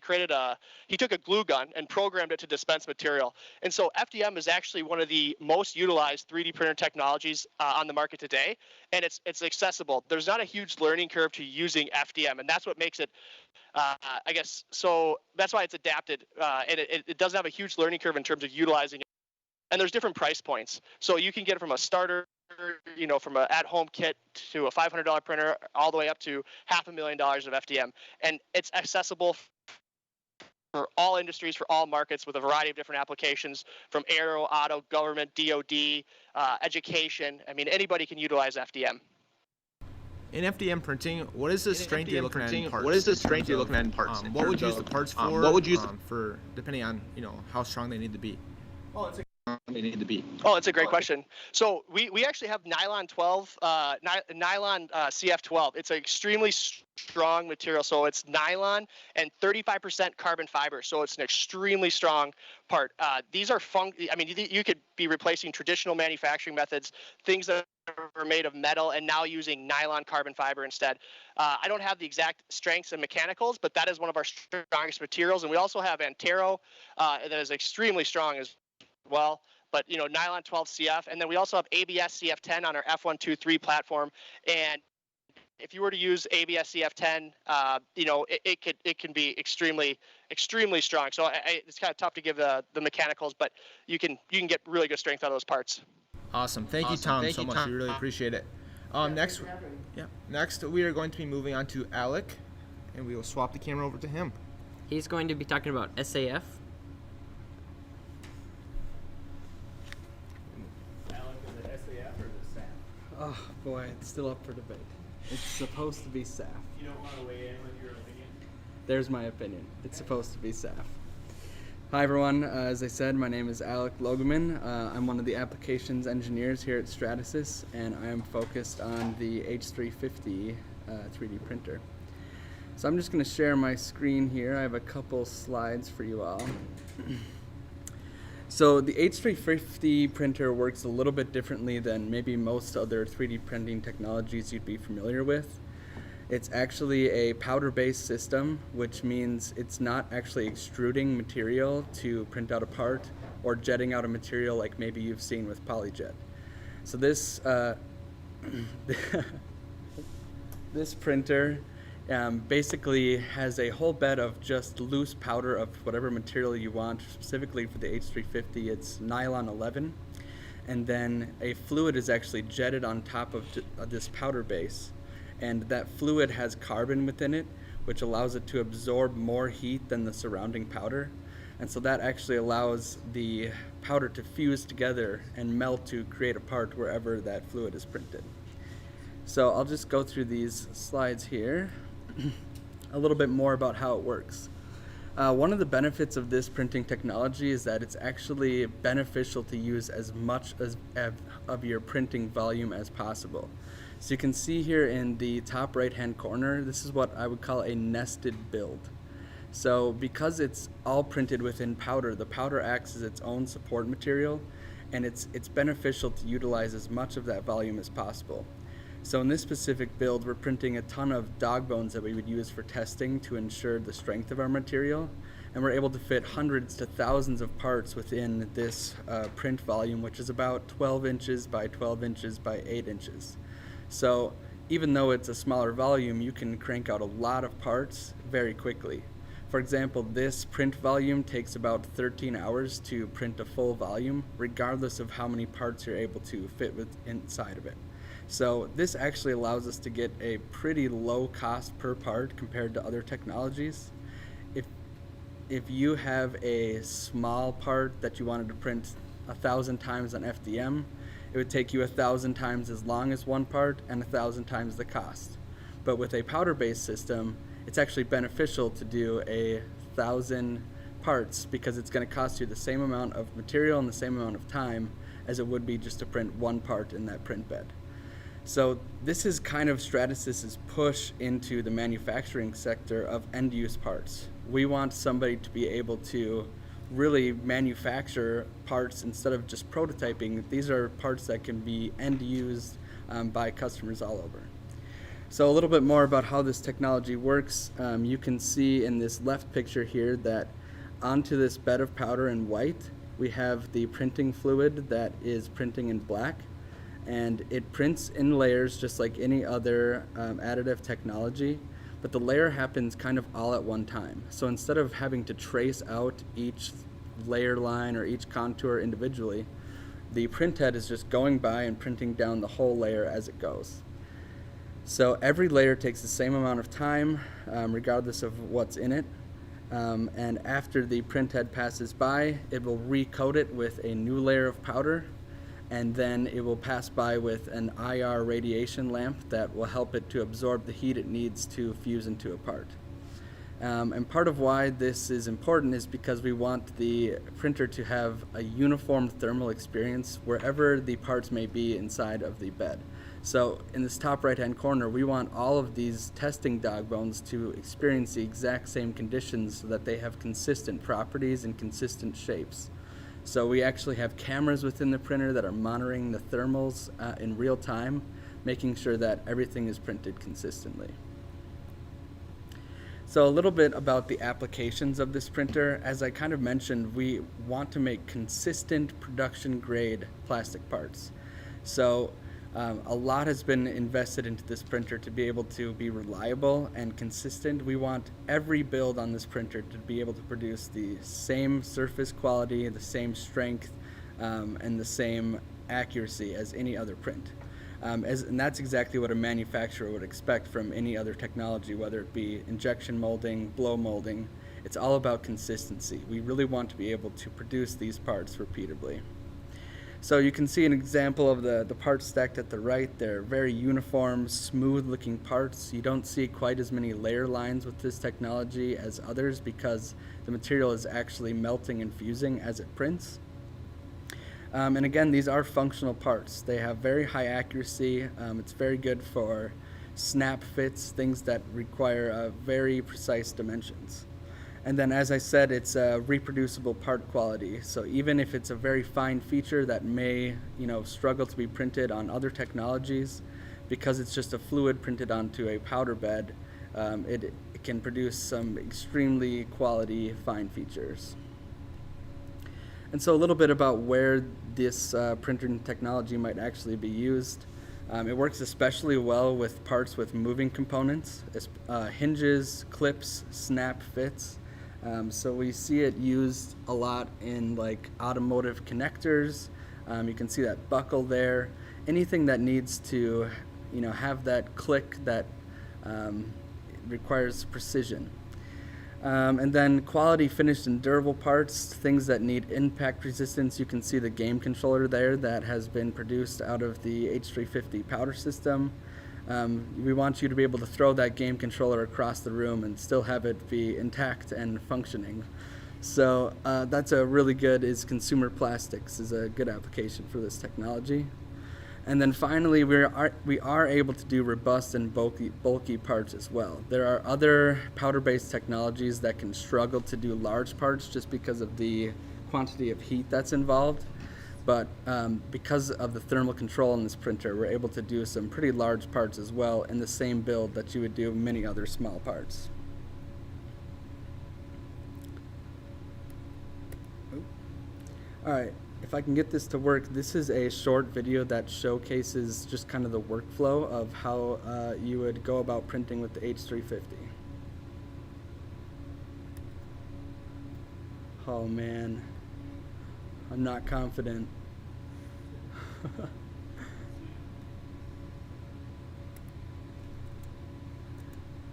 took a glue gun and programmed it to dispense material. And so FDM is actually one of the most utilized 3D printer technologies on the market today, and it's accessible. There's not a huge learning curve to using FDM, and that's what makes it, so that's why it's adapted, and it doesn't have a huge learning curve in terms of utilizing it. And there's different price points. So you can get it from a starter, from an at-home kit to a $500 printer, all the way up to $500,000 of FDM. And it's accessible for all industries, for all markets, with a variety of different applications, from aero, auto, government, DoD, education. I mean, anybody can utilize FDM. In FDM printing, what is the strength you're looking at in parts? What is the strength you're looking at in parts? What would you use the parts for? What would you use for, depending on how strong they need to be? It's a great question. So we actually have nylon 12, nylon CF12. It's an extremely strong material. So it's nylon and 35% carbon fiber. So it's an extremely strong part. These are you could be replacing traditional manufacturing methods, things that are made of metal, and now using nylon carbon fiber instead. I don't have the exact strengths and mechanicals, but that is one of our strongest materials. And we also have Antero that is extremely strong as well, but nylon 12 CF, and then we also have ABS CF10 on our F123 platform. And if you were to use ABS CF10, it can be extremely strong. So it's kind of tough to give the mechanicals, but you can get really good strength out of those parts. Awesome. Thank you, Tom, so much. We really appreciate it. Next we are going to be moving on to Alec, and we will swap the camera over to him. He's going to be talking about SAF. Oh boy, it's still up for debate. It's supposed to be SAF. You don't want to weigh in with your opinion? There's my opinion. It's supposed to be SAF. Hi everyone, as I said, my name is Alec Logeman. I'm one of the applications engineers here at Stratasys, and I am focused on the H350 3D printer. So I'm just going to share my screen here. I have a couple slides for you all. So the H350 printer works a little bit differently than maybe most other 3D printing technologies you'd be familiar with. It's actually a powder-based system, which means it's not actually extruding material to print out a part or jetting out a material like maybe you've seen with PolyJet. So this this printer basically has a whole bed of just loose powder of whatever material you want. Specifically for the H350, it's nylon 11, and then a fluid is actually jetted on top of this powder base, and that fluid has carbon within it, which allows it to absorb more heat than the surrounding powder, and so that actually allows the powder to fuse together and melt to create a part wherever that fluid is printed. So I'll just go through these slides here. A little bit more about how it works. One of the benefits of this printing technology is that it's actually beneficial to use as much of your printing volume as possible. So you can see here in the top right hand corner, this is what I would call a nested build. So because it's all printed within powder, the powder acts as its own support material, and it's beneficial to utilize as much of that volume as possible. So in this specific build, we're printing a ton of dog bones that we would use for testing to ensure the strength of our material, and we're able to fit hundreds to thousands of parts within this print volume, which is about 12 inches by 12 inches by 8 inches. So even though it's a smaller volume, you can crank out a lot of parts very quickly. For example, this print volume takes about 13 hours to print a full volume, regardless of how many parts you're able to fit inside of it. So this actually allows us to get a pretty low cost per part compared to other technologies. If you have a small part that you wanted to print 1,000 times on FDM, it would take you 1,000 times as long as one part and 1,000 times the cost. But with a powder-based system, it's actually beneficial to do 1,000 parts because it's going to cost you the same amount of material and the same amount of time as it would be just to print one part in that print bed. So this is kind of Stratasys' push into the manufacturing sector of end-use parts. We want somebody to be able to really manufacture parts instead of just prototyping. These are parts that can be end-used by customers all over. So a little bit more about how this technology works. You can see in this left picture here that onto this bed of powder in white, we have the printing fluid that is printing in black. And it prints in layers just like any other additive technology, but the layer happens kind of all at one time. So instead of having to trace out each layer line or each contour individually, the print head is just going by and printing down the whole layer as it goes. So every layer takes the same amount of time, regardless of what's in it. And after the print head passes by, it will recoat it with a new layer of powder, and then it will pass by with an IR radiation lamp that will help it to absorb the heat it needs to fuse into a part. And part of why this is important is because we want the printer to have a uniform thermal experience wherever the parts may be inside of the bed. So in this top right hand corner, we want all of these testing dog bones to experience the exact same conditions so that they have consistent properties and consistent shapes. So we actually have cameras within the printer that are monitoring the thermals in real time, making sure that everything is printed consistently. So a little bit about the applications of this printer. As I kind of mentioned, we want to make consistent production grade plastic parts. So a lot has been invested into this printer to be able to be reliable and consistent. We want every build on this printer to be able to produce the same surface quality, the same strength, and the same accuracy as any other print. And that's exactly what a manufacturer would expect from any other technology, whether it be injection molding, blow molding. It's all about consistency. We really want to be able to produce these parts repeatably. So you can see an example of the parts stacked at the right. They're very uniform, smooth looking parts. You don't see quite as many layer lines with this technology as others because the material is actually melting and fusing as it prints. And again, these are functional parts. They have very high accuracy. It's very good for snap fits, things that require very precise dimensions. And then, as I said, it's a reproducible part quality. So even if it's a very fine feature that may, struggle to be printed on other technologies, because it's just a fluid printed onto a powder bed, it can produce some extremely quality fine features. And so a little bit about where this printing technology might actually be used. It works especially well with parts with moving components, hinges, clips, snap fits. So we see it used a lot in like automotive connectors. You can see that buckle there. Anything that needs to, have that click that requires precision. And then quality finished and durable parts, things that need impact resistance. You can see the game controller there that has been produced out of the H350 powder system. We want you to be able to throw that game controller across the room and still have it be intact and functioning. So that's a really good, consumer plastics is a good application for this technology. And then finally, we are able to do robust and bulky parts as well. There are other powder-based technologies that can struggle to do large parts just because of the quantity of heat that's involved. But because of the thermal control in this printer, we're able to do some pretty large parts as well in the same build that you would do many other small parts. All right, if I can get this to work, this is a short video that showcases just kind of the workflow of how you would go about printing with the H350. Oh man, I'm not confident.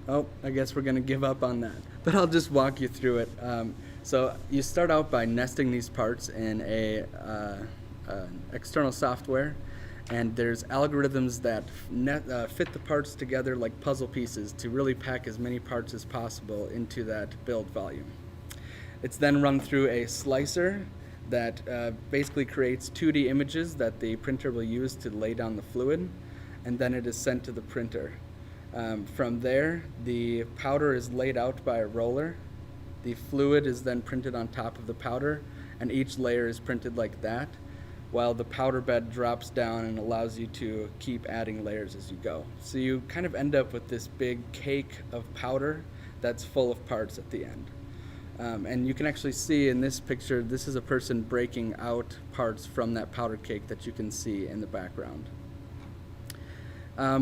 Oh, I guess we're gonna give up on that, but I'll just walk you through it. So you start out by nesting these parts in external software, and there's algorithms that fit the parts together like puzzle pieces to really pack as many parts as possible into that build volume. It's then run through a slicer that basically creates 2D images that the printer will use to lay down the fluid, and then it is sent to the printer. From there, the powder is laid out by a roller. The fluid is then printed on top of the powder, and each layer is printed like that, while the powder bed drops down and allows you to keep adding layers as you go. So you kind of end up with this big cake of powder that's full of parts at the end. And you can actually see in this picture, this is a person breaking out parts from that powder cake that you can see in the background.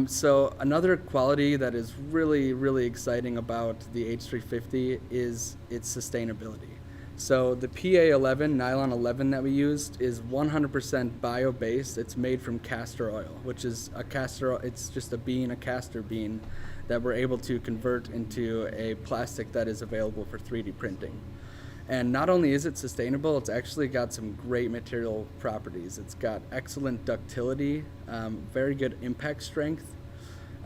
So another quality that is really, really exciting about the H350 is its sustainability. So the PA11, nylon 11 that we used is 100% bio-based. It's made from castor oil, which is it's just a castor bean that we're able to convert into a plastic that is available for 3D printing. And not only is it sustainable, it's actually got some great material properties. It's got excellent ductility, very good impact strength,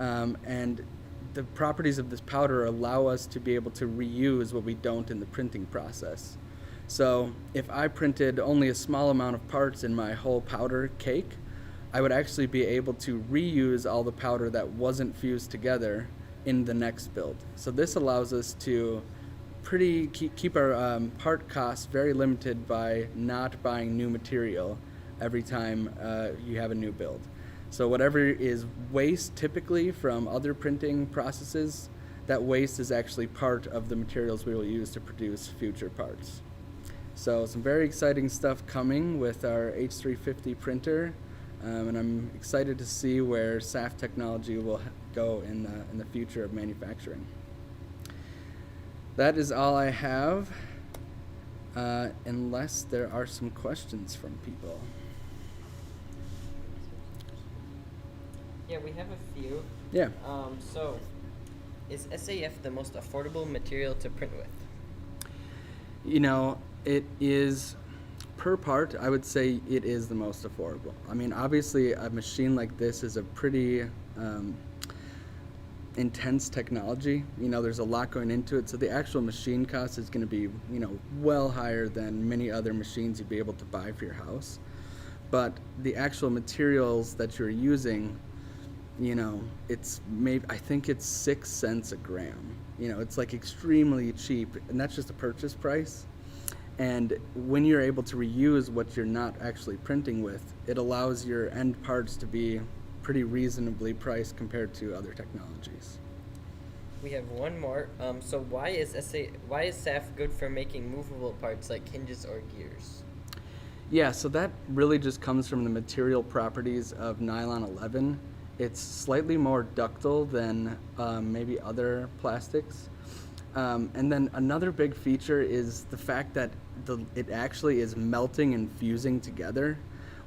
and the properties of this powder allow us to be able to reuse what we don't in the printing process. So if I printed only a small amount of parts in my whole powder cake, I would actually be able to reuse all the powder that wasn't fused together in the next build. So this allows us to keep our part costs very limited by not buying new material every time you have a new build. So whatever is waste typically from other printing processes, that waste is actually part of the materials we will use to produce future parts. So some very exciting stuff coming with our H350 printer, and I'm excited to see where SAF technology will go in the future of manufacturing. That is all I have, unless there are some questions from people. Yeah, we have a few. Yeah. So, is SAF the most affordable material to print with? You know, it is, per part, I would say it is the most affordable. I mean, obviously, a machine like this is a pretty intense technology. You know, there's a lot going into it, so the actual machine cost is going to be, well higher than many other machines you'd be able to buy for your house. But the actual materials that you're using, it's I think it's 6 cents a gram. It's like extremely cheap, and that's just a purchase price. And when you're able to reuse what you're not actually printing with, it allows your end parts to be pretty reasonably priced compared to other technologies. We have one more. So why is SAF good for making movable parts like hinges or gears? Yeah, so that really just comes from the material properties of nylon 11. It's slightly more ductile than maybe other plastics. And then another big feature is the fact that it actually is melting and fusing together.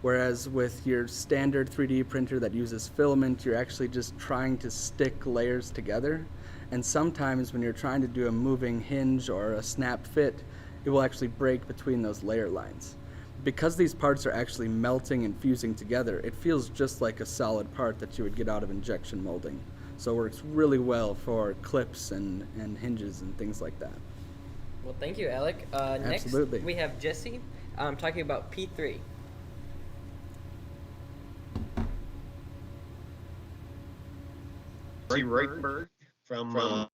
Whereas with your standard 3D printer that uses filament, you're actually just trying to stick layers together. And sometimes when you're trying to do a moving hinge or a snap fit, it will actually break between those layer lines. Because these parts are actually melting and fusing together, it feels just like a solid part that you would get out of injection molding. So it works really well for clips and hinges and things like that. Well, thank you, Alec. Absolutely. Next, we have Jesse talking about P3. Reichberg from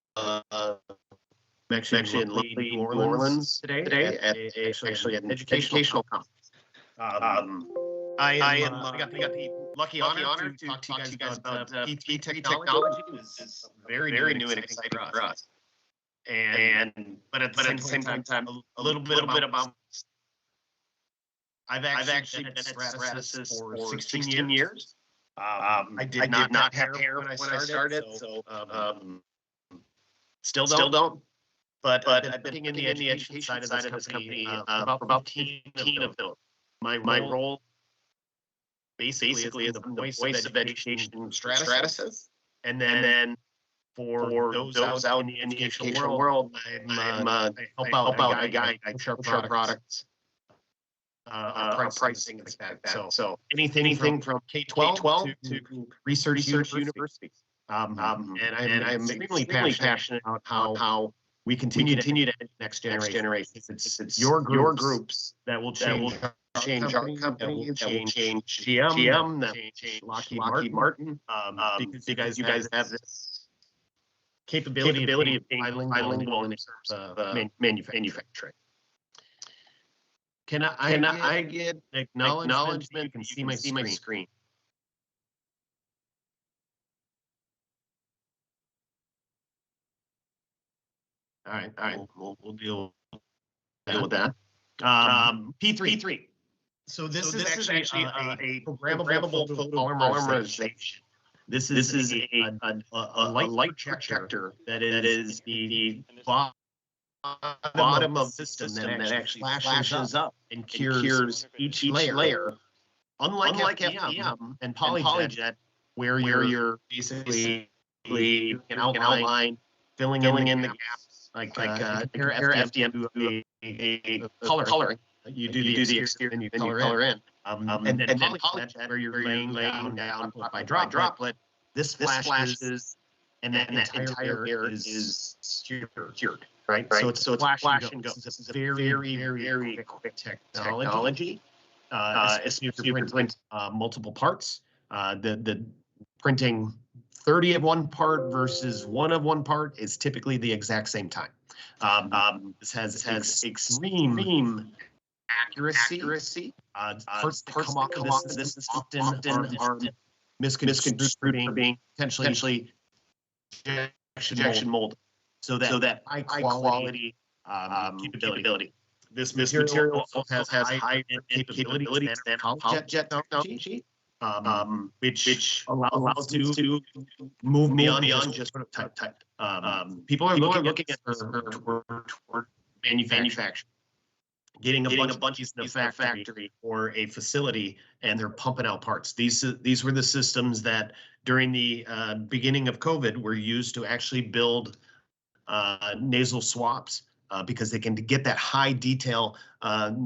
actually in lovely New Orleans today at actually an educational conference. I got the lucky honor to talk to you guys about P3 technology. It's very new and exciting for us. But at the same time, a little bit about. I've actually been at Stratasys for 16 years. I did not have hair when I started, so still don't. but I've been in the education side of this company for about 15 of those. My role basically is the voice of education in Stratasys, and then for those out in the educational world, I help out a guy, I push our products, pricing and things like that. So anything from K-12 to research universities. And I'm extremely passionate about how we continue to next generation. It's your groups that will change our company, that will change GM, that will change Lockheed Martin, because you guys have this capability of being bilingual in terms of manufacturing. Can I get acknowledgement that you can see my screen? All right, we'll deal with that. P3. So this is actually a programmable photopolymerization. This is a light projector that is the bottom of the system that actually flashes up and cures each layer. Unlike FDM and PolyJet, where you're basically an outline, filling in the gaps. Like compare FDM to a coloring. You do the exterior and you color in. And then PolyJet, where you're laying down by droplet. This flashes, and then that entire layer is cured. Right? So it's flash and go. This is a very quick technology. Especially if you print multiple parts. The printing 30 of one part versus 1 of one part is typically the exact same time. This has extreme accuracy. Parts that come off of this often are misconstrued, being potentially injection molded. So that high quality capability. This material also has high capabilities than PolyJet technology, which allows to move beyond just prototype. People are looking at toward manufacturing, getting a bunch of these in a factory or a facility, and they're pumping out parts. These were the systems that during the beginning of COVID were used to actually build nasal swabs, because they can get that high detail.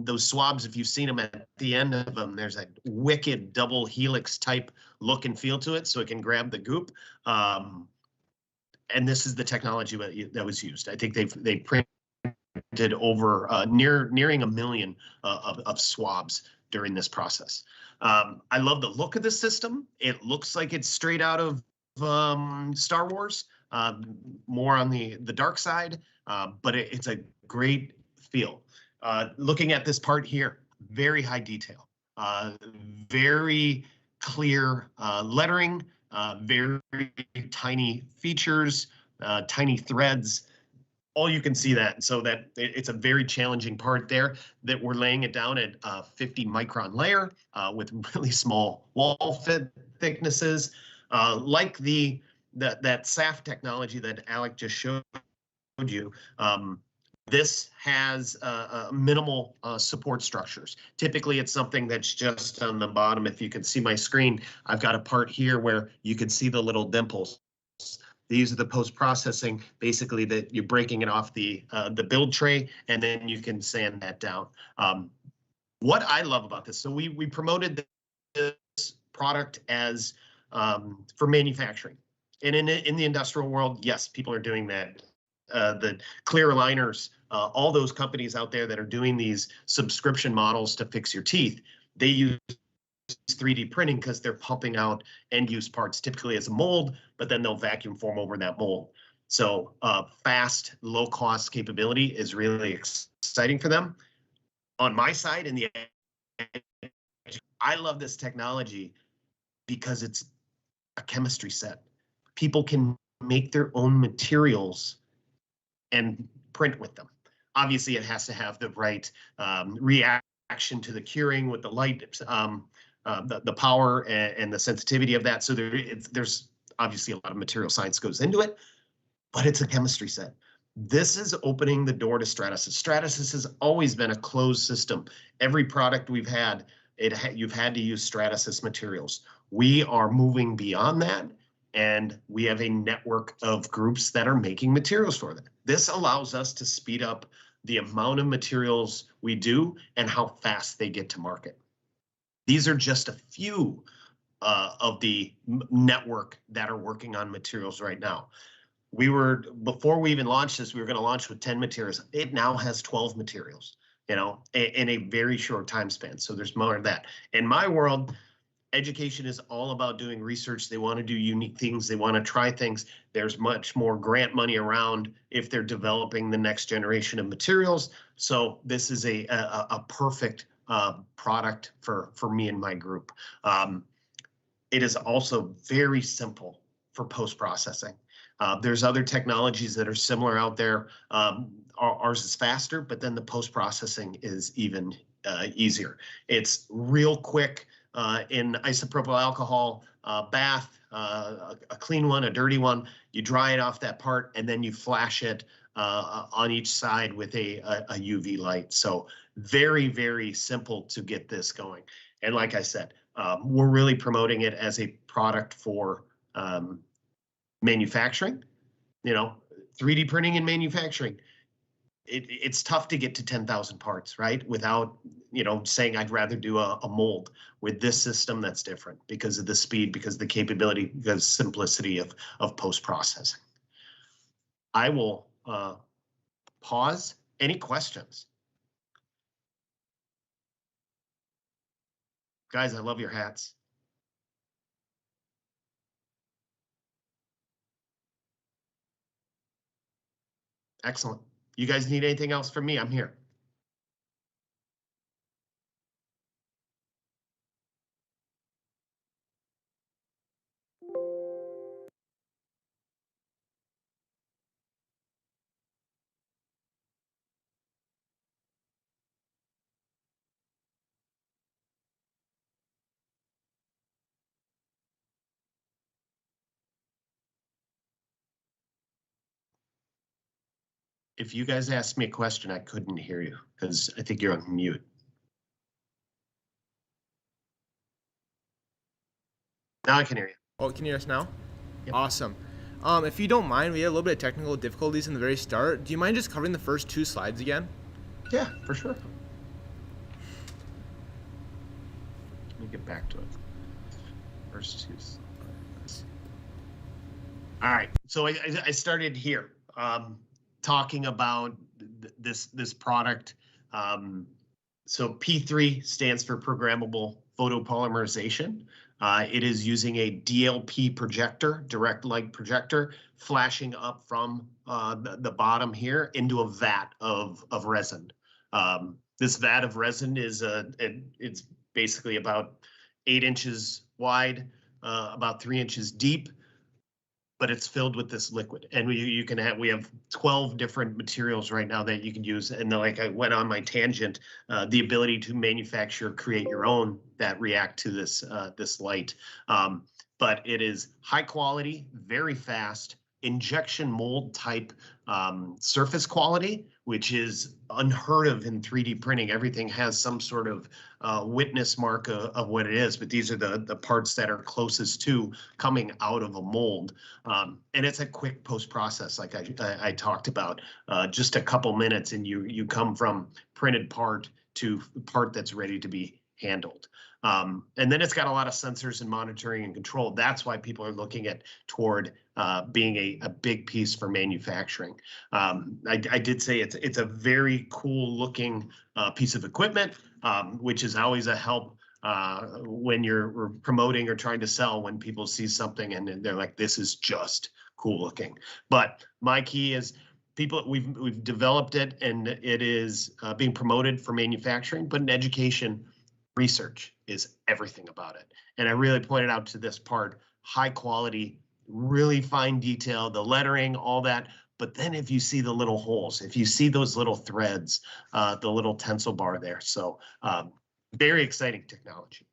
Those swabs, if you've seen them at the end of them, there's a wicked double helix type look and feel to it, so it can grab the goop. And this is the technology that was used. I think they printed over nearing 1 million of swabs during this process. I love the look of the system. It looks like it's straight out of Star Wars. More on the dark side, but it's a great feel. Looking at this part here, very high detail, very clear lettering, very tiny features, tiny threads. All you can see that, so that it's a very challenging part there that we're laying it down at 50 micron layer with really small wall fit thicknesses, like that SAF technology that Alec just showed you. This has minimal support structures. Typically, it's something that's just on the bottom. If you can see my screen, I've got a part here where you can see the little dimples. These are the post-processing, basically, that you're breaking it off the build tray, and then you can sand that down. What I love about this, so we promoted this product as for manufacturing. And in the industrial world, yes, people are doing that. The clear aligners, all those companies out there that are doing these subscription models to fix your teeth, they use 3D printing because they're pumping out end-use parts, typically as a mold, but then they'll vacuum form over that mold. So fast, low-cost capability is really exciting for them. On my side, I love this technology because it's a chemistry set. People can make their own materials and print with them. Obviously, it has to have the right reaction to the curing with the light, the power and the sensitivity of that. So there's obviously a lot of material science goes into it, but it's a chemistry set. This is opening the door to Stratasys. Stratasys has always been a closed system. Every product we've had, you've had to use Stratasys materials. We are moving beyond that, and we have a network of groups that are making materials for them. This allows us to speed up the amount of materials we do and how fast they get to market. These are just a few of the network that are working on materials right now. Before we even launched this, we were going to launch with 10 materials. It now has 12 materials, in a very short time span. So there's more of that. In my world, education is all about doing research. They want to do unique things. They want to try things. There's much more grant money around if they're developing the next generation of materials. So this is a perfect product for me and my group. It is also very simple for post-processing. There's other technologies that are similar out there. Ours is faster, but then the post-processing is even easier. It's real quick in isopropyl alcohol bath, a clean one, a dirty one. You dry it off that part, and then you flash it on each side with a UV light. So very, very simple to get this going. And like I said, we're really promoting it as a product for manufacturing. 3D printing and manufacturing, it's tough to get to 10,000 parts, right? Without, saying I'd rather do a mold. With this system, that's different because of the speed, because of the capability, because simplicity of post-processing. I will pause. Any questions? Guys, I love your hats. Excellent. You guys need anything else from me? I'm here. If you guys asked me a question, I couldn't hear you because I think you're on mute. Now I can hear you. Oh, can you hear us now? Yep. Awesome. If you don't mind, we had a little bit of technical difficulties in the very start. Do you mind just covering the first 2 slides again? Yeah, for sure. Let me get back to it. First 2 slides. All right, so I started here talking about this product. So P3 stands for programmable photopolymerization. It is using a DLP projector, direct light projector, flashing up from the bottom here into a vat of resin. This vat of resin is it's basically about 8 inches wide, about 3 inches deep, but it's filled with this liquid. And we have 12 different materials right now that you can use. And like I went on my tangent, the ability to manufacture, create your own that react to this light. But it is high quality, very fast, injection mold type surface quality, which is unheard of in 3D printing. Everything has some sort of witness mark of what it is, but these are the parts that are closest to coming out of a mold. And it's a quick post-process, like I talked about, just a couple minutes, and you come from printed part to part that's ready to be handled. And then it's got a lot of sensors and monitoring and control. That's why people are looking toward being a big piece for manufacturing. I did say it's a very cool looking piece of equipment, which is always a help when you're promoting or trying to sell, when people see something and they're like, this is just cool looking. But my key is we've developed it, and it is being promoted for manufacturing, but in education, research is everything about it. And I really pointed out to this part, high quality, really fine detail, the lettering, all that. But then if you see the little holes, if you see those little threads, the little tensile bar there. So very exciting technology.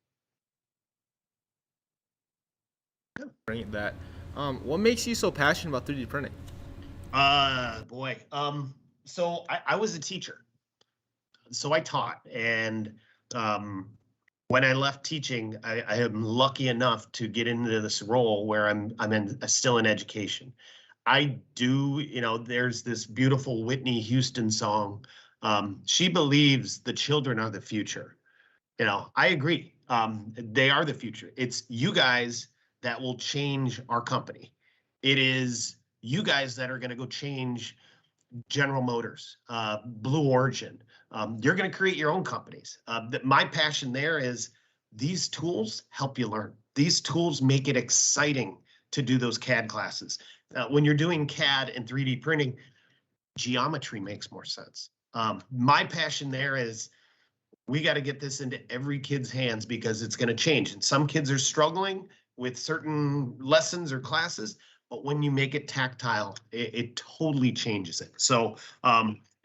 Bring that. What makes you so passionate about 3D printing? Boy. So I was a teacher. So I taught, and when I left teaching, I am lucky enough to get into this role where I'm still in education. I do, there's this beautiful Whitney Houston song. She believes the children are the future. I agree. They are the future. It's you guys that will change our company. It is you guys that are going to go change General Motors, Blue Origin. You're going to create your own companies. My passion there is these tools help you learn. These tools make it exciting to do those CAD classes. When you're doing CAD and 3D printing, geometry makes more sense. My passion there is we got to get this into every kid's hands because it's going to change. And some kids are struggling with certain lessons or classes, but when you make it tactile, it totally changes it. So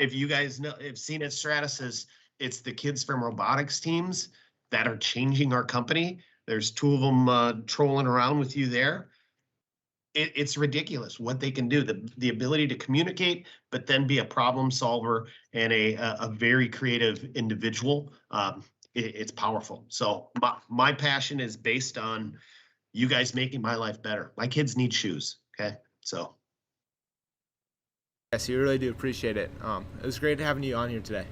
if you guys have seen at Stratasys, it's the kids from robotics teams that are changing our company. There's two of them trolling around with you there. It's ridiculous what they can do. The ability to communicate, but then be a problem solver and a very creative individual. It's powerful. So my passion is based on you guys making my life better. My kids need shoes. Okay. So. Yes, you really do appreciate it. It was great having you on here today.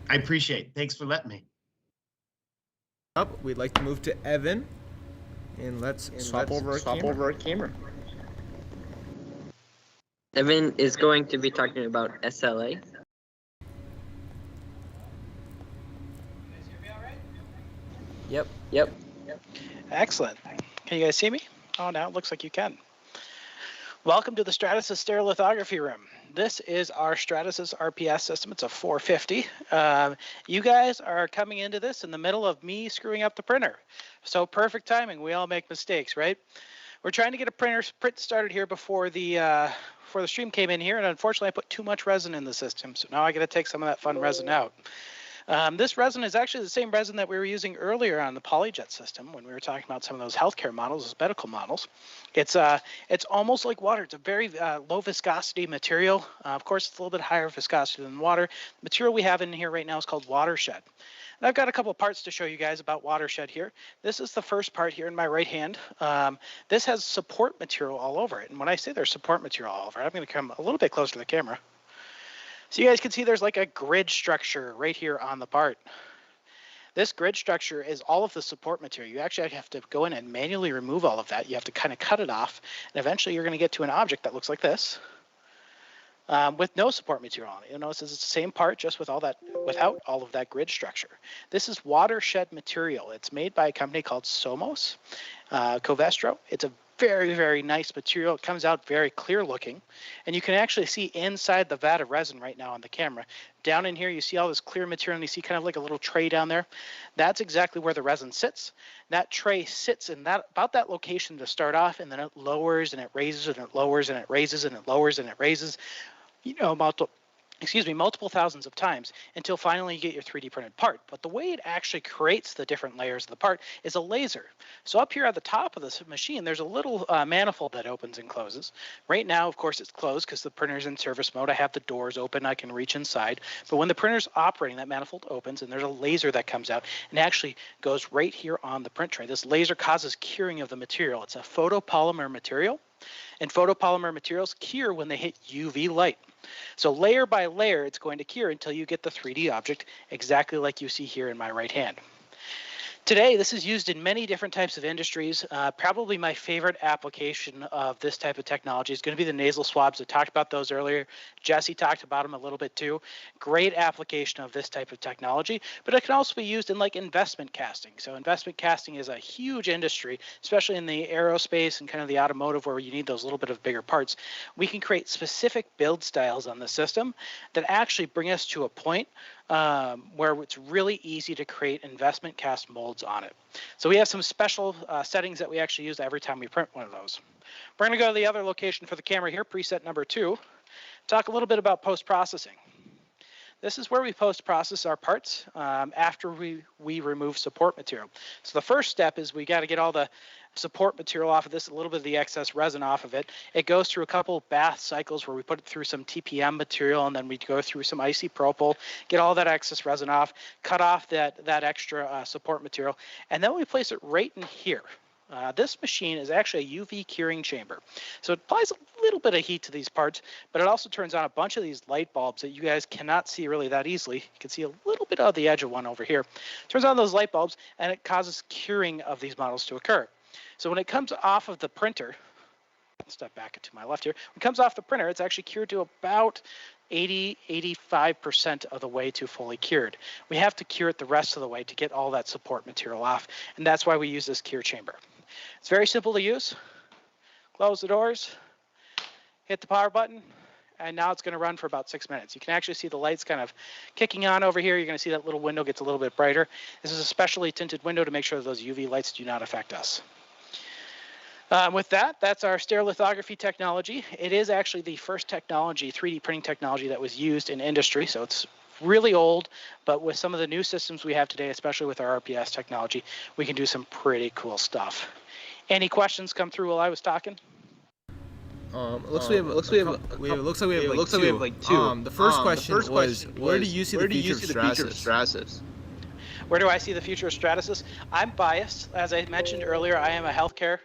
I appreciate it. Thanks for letting me. Up, we'd like to move to Evan, and let's swap over our camera. Evan is going to be talking about SLA. Yep. Excellent. Can you guys see me? Oh, now it looks like you can. Welcome to the Stratasys stereolithography room. This is our Stratasys RPS system. It's a 450. You guys are coming into this in the middle of me screwing up the printer. So perfect timing. We all make mistakes, right? We're trying to get a print started here before the stream came in here, and unfortunately I put too much resin in the system. So now I got to take some of that fun resin out. This resin is actually the same resin that we were using earlier on the PolyJet system when we were talking about some of those healthcare models, those medical models. It's almost like water. It's a very low viscosity material. Of course, it's a little bit higher viscosity than water. The material we have in here right now is called Watershed. And I've got a couple of parts to show you guys about Watershed here. This is the first part here in my right hand. This has support material all over it. And when I say there's support material all over it, I'm going to come a little bit closer to the camera. So you guys can see there's like a grid structure right here on the part. This grid structure is all of the support material. You actually have to go in and manually remove all of that. You have to kind of cut it off. And eventually you're going to get to an object that looks like this. With no support material on it. You'll notice it's the same part, just with without all of that grid structure. This is Watershed material. It's made by a company called Somos, Covestro. It's a very, very nice material. It comes out very clear looking, and you can actually see inside the vat of resin right now on the camera. Down in here, you see all this clear material, and you see kind of like a little tray down there. That's exactly where the resin sits. That tray sits in about that location to start off, and then it lowers and it raises and it lowers and it raises and it lowers and it raises. Multiple thousands of times until finally you get your 3D printed part. But the way it actually creates the different layers of the part is a laser. So up here at the top of this machine, there's a little manifold that opens and closes. Right now, of course, it's closed because the printer's in service mode. I have the doors open. I can reach inside. But when the printer's operating, that manifold opens and there's a laser that comes out and actually goes right here on the print tray. This laser causes curing of the material. It's a photopolymer material. And photopolymer materials cure when they hit UV light. So layer by layer, it's going to cure until you get the 3D object exactly like you see here in my right hand. Today, this is used in many different types of industries. Probably my favorite application of this type of technology is going to be the nasal swabs. I talked about those earlier. Jesse talked about them a little bit too. Great application of this type of technology, but it can also be used in like investment casting. So investment casting is a huge industry, especially in the aerospace and kind of the automotive where you need those little bit of bigger parts. We can create specific build styles on the system that actually bring us to a point where it's really easy to create investment cast molds on it. So we have some special settings that we actually use every time we print one of those. We're going to go to the other location for the camera here, preset number 2, talk a little bit about post-processing. This is where we post-process our parts after we remove support material. So the first step is we got to get all the support material off of this, a little bit of the excess resin off of it. It goes through a couple bath cycles where we put it through some TPM material, and then we go through some icy propyl, get all that excess resin off, cut off that extra support material, and then we place it right in here. This machine is actually a UV curing chamber. So it applies a little bit of heat to these parts, but it also turns on a bunch of these light bulbs that you guys cannot see really that easily. You can see a little bit of the edge of one over here. Turns on those light bulbs, and it causes curing of these models to occur. So when it comes off of the printer, I'll step back to my left here. When it comes off the printer, it's actually cured to about 85% of the way to fully cured. We have to cure it the rest of the way to get all that support material off, and that's why we use this cure chamber. It's very simple to use. Close the doors, hit the power button, and now it's going to run for about 6 minutes. You can actually see the lights kind of kicking on over here. You're going to see that little window gets a little bit brighter. This is a specially tinted window to make sure that those UV lights do not affect us. With that, that's our stereolithography technology. It is actually the first technology, 3D printing technology, that was used in industry, so it's really old, but with some of the new systems we have today, especially with our RPS technology, we can do some pretty cool stuff. Any questions come through while I was talking? Looks like we have like two. The first question was, where do you see the future of Stratasys? Where do I see the future of Stratasys? I'm biased. As I mentioned earlier, I am a healthcare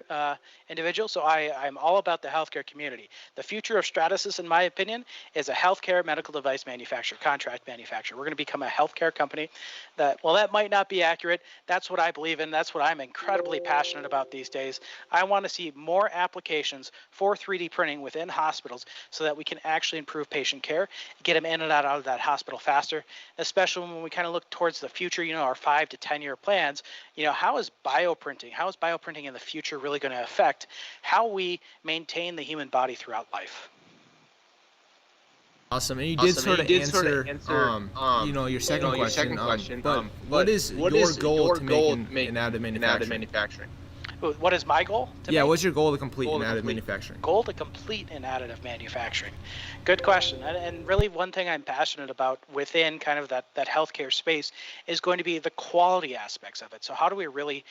individual, so I'm all about the healthcare community. The future of Stratasys, in my opinion, is a healthcare medical device manufacturer, contract manufacturer. We're going to become a healthcare company. That might not be accurate. That's what I believe in. That's what I'm incredibly passionate about these days. I want to see more applications for 3D printing within hospitals so that we can actually improve patient care, get them in and out of that hospital faster, especially when we kind of look towards the future, our 5 to 10 year plans. How is bioprinting in the future really going to affect how we maintain the human body throughout life? Awesome, and you did sort of answer your second question. But what is your goal to make in additive manufacturing? What is my goal? What's your goal to complete in additive manufacturing? Goal to complete in additive manufacturing. Good question. And really one thing I'm passionate about within kind of that healthcare space is going to be the quality aspects of it. So how do we really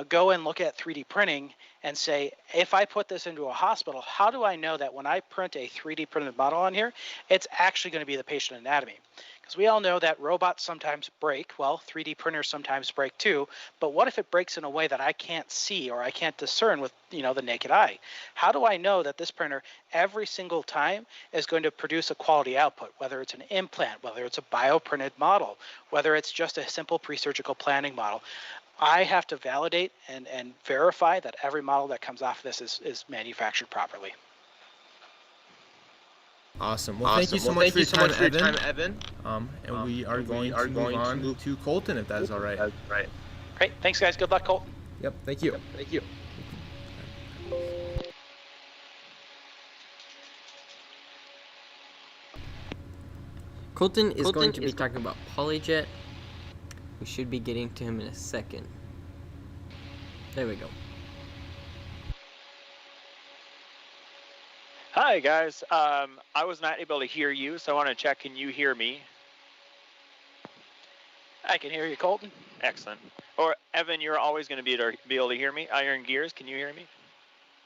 go and look at 3D printing and say, if I put this into a hospital, how do I know that when I print a 3D printed model on here, it's actually going to be the patient anatomy? Because we all know that robots sometimes break. Well, 3D printers sometimes break too. But what if it breaks in a way that I can't see or I can't discern with the naked eye? How do I know that this printer every single time is going to produce a quality output, whether it's an implant, whether it's a bioprinted model, whether it's just a simple pre-surgical planning model? I have to validate and verify that every model that comes off of this is manufactured properly. Awesome. Well, thank you so much for your time, Evan. And we are going to move on to Colton, if that is all right. Great. Thanks, guys. Good luck, Colton. Yep. Thank you. Colton is going to be talking about PolyJet. We should be getting to him in a second. There we go. Hi guys, I was not able to hear you, so I want to check, can you hear me? I can hear you, Colton. Excellent. Or Evan, you're always going to be able to hear me. Iron Gears, can you hear me?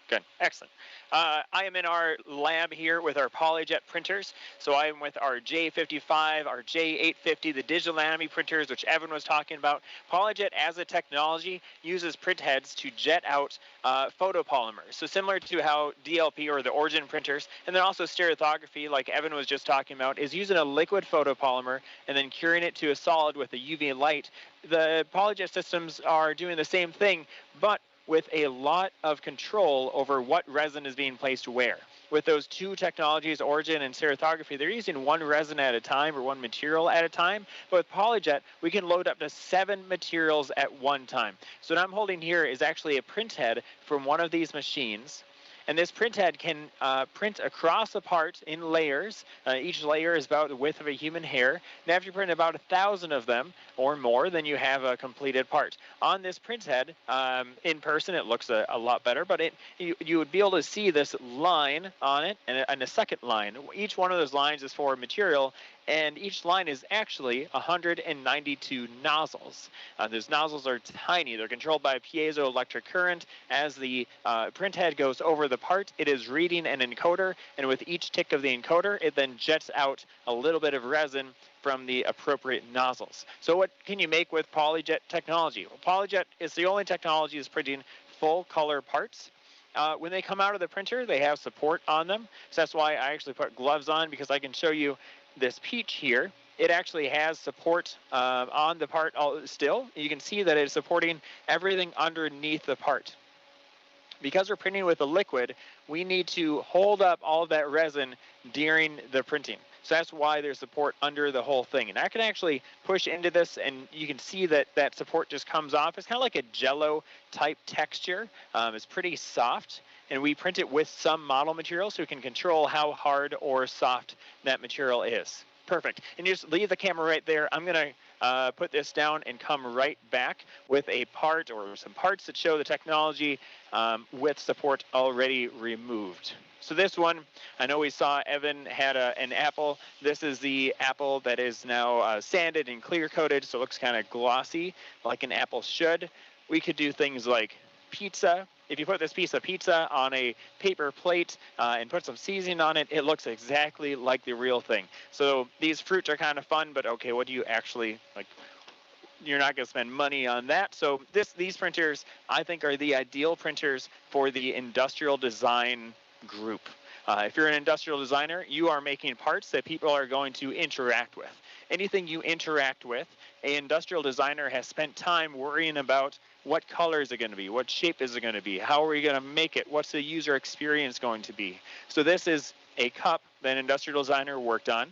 Good, excellent. I am in our lab here with our PolyJet printers. So I am with our J55, our J850, the digital anatomy printers, which Evan was talking about. PolyJet as a technology uses print heads to jet out photopolymers. So similar to how DLP or the Origin printers, and then also stereolithography, like Evan was just talking about, is using a liquid photopolymer and then curing it to a solid with a UV light. The PolyJet systems are doing the same thing, but with a lot of control over what resin is being placed where. With those two technologies, Origin and stereolithography, they're using one resin at a time or one material at a time. But with PolyJet, we can load up to 7 materials at one time. So what I'm holding here is actually a print head from one of these machines. And this print head can print across a part in layers. Each layer is about the width of a human hair. Now, if you print about 1,000 of them or more, then you have a completed part. On this print head, in person, it looks a lot better, but you would be able to see this line on it and a second line. Each one of those lines is for material, And each line is actually 192 nozzles. Those nozzles are tiny. They're controlled by a piezoelectric current. As the print head goes over the part, it is reading an encoder, and with each tick of the encoder, it then jets out a little bit of resin from the appropriate nozzles. So what can you make with PolyJet technology? Well, PolyJet is the only technology that's printing full color parts. When they come out of the printer, they have support on them. So that's why I actually put gloves on, because I can show you this peach here. It actually has support on the part still. You can see that it's supporting everything underneath the part. Because we're printing with a liquid, we need to hold up all of that resin during the printing. So that's why there's support under the whole thing. And I can actually push into this, and you can see that that support just comes off. It's kind of like a jello type texture. It's pretty soft, and we print it with some model material so we can control how hard or soft that material is. Perfect. And you just leave the camera right there. I'm going to put this down and come right back with a part or some parts that show the technology with support already removed. So this one, I know we saw Evan had an apple. This is the apple that is now sanded and clear coated, so it looks kind of glossy like an apple should. We could do things like pizza. If you put this piece of pizza on a paper plate and put some seasoning on it, it looks exactly like the real thing. So these fruits are kind of fun, but okay, what do you actually, like, you're not going to spend money on that. So these printers, I think, are the ideal printers for the industrial design group. If you're an industrial designer, you are making parts that people are going to interact with. Anything you interact with, an industrial designer has spent time worrying about what color is it going to be, what shape is it going to be, how are we going to make it, what's the user experience going to be. So this is a cup that an industrial designer worked on,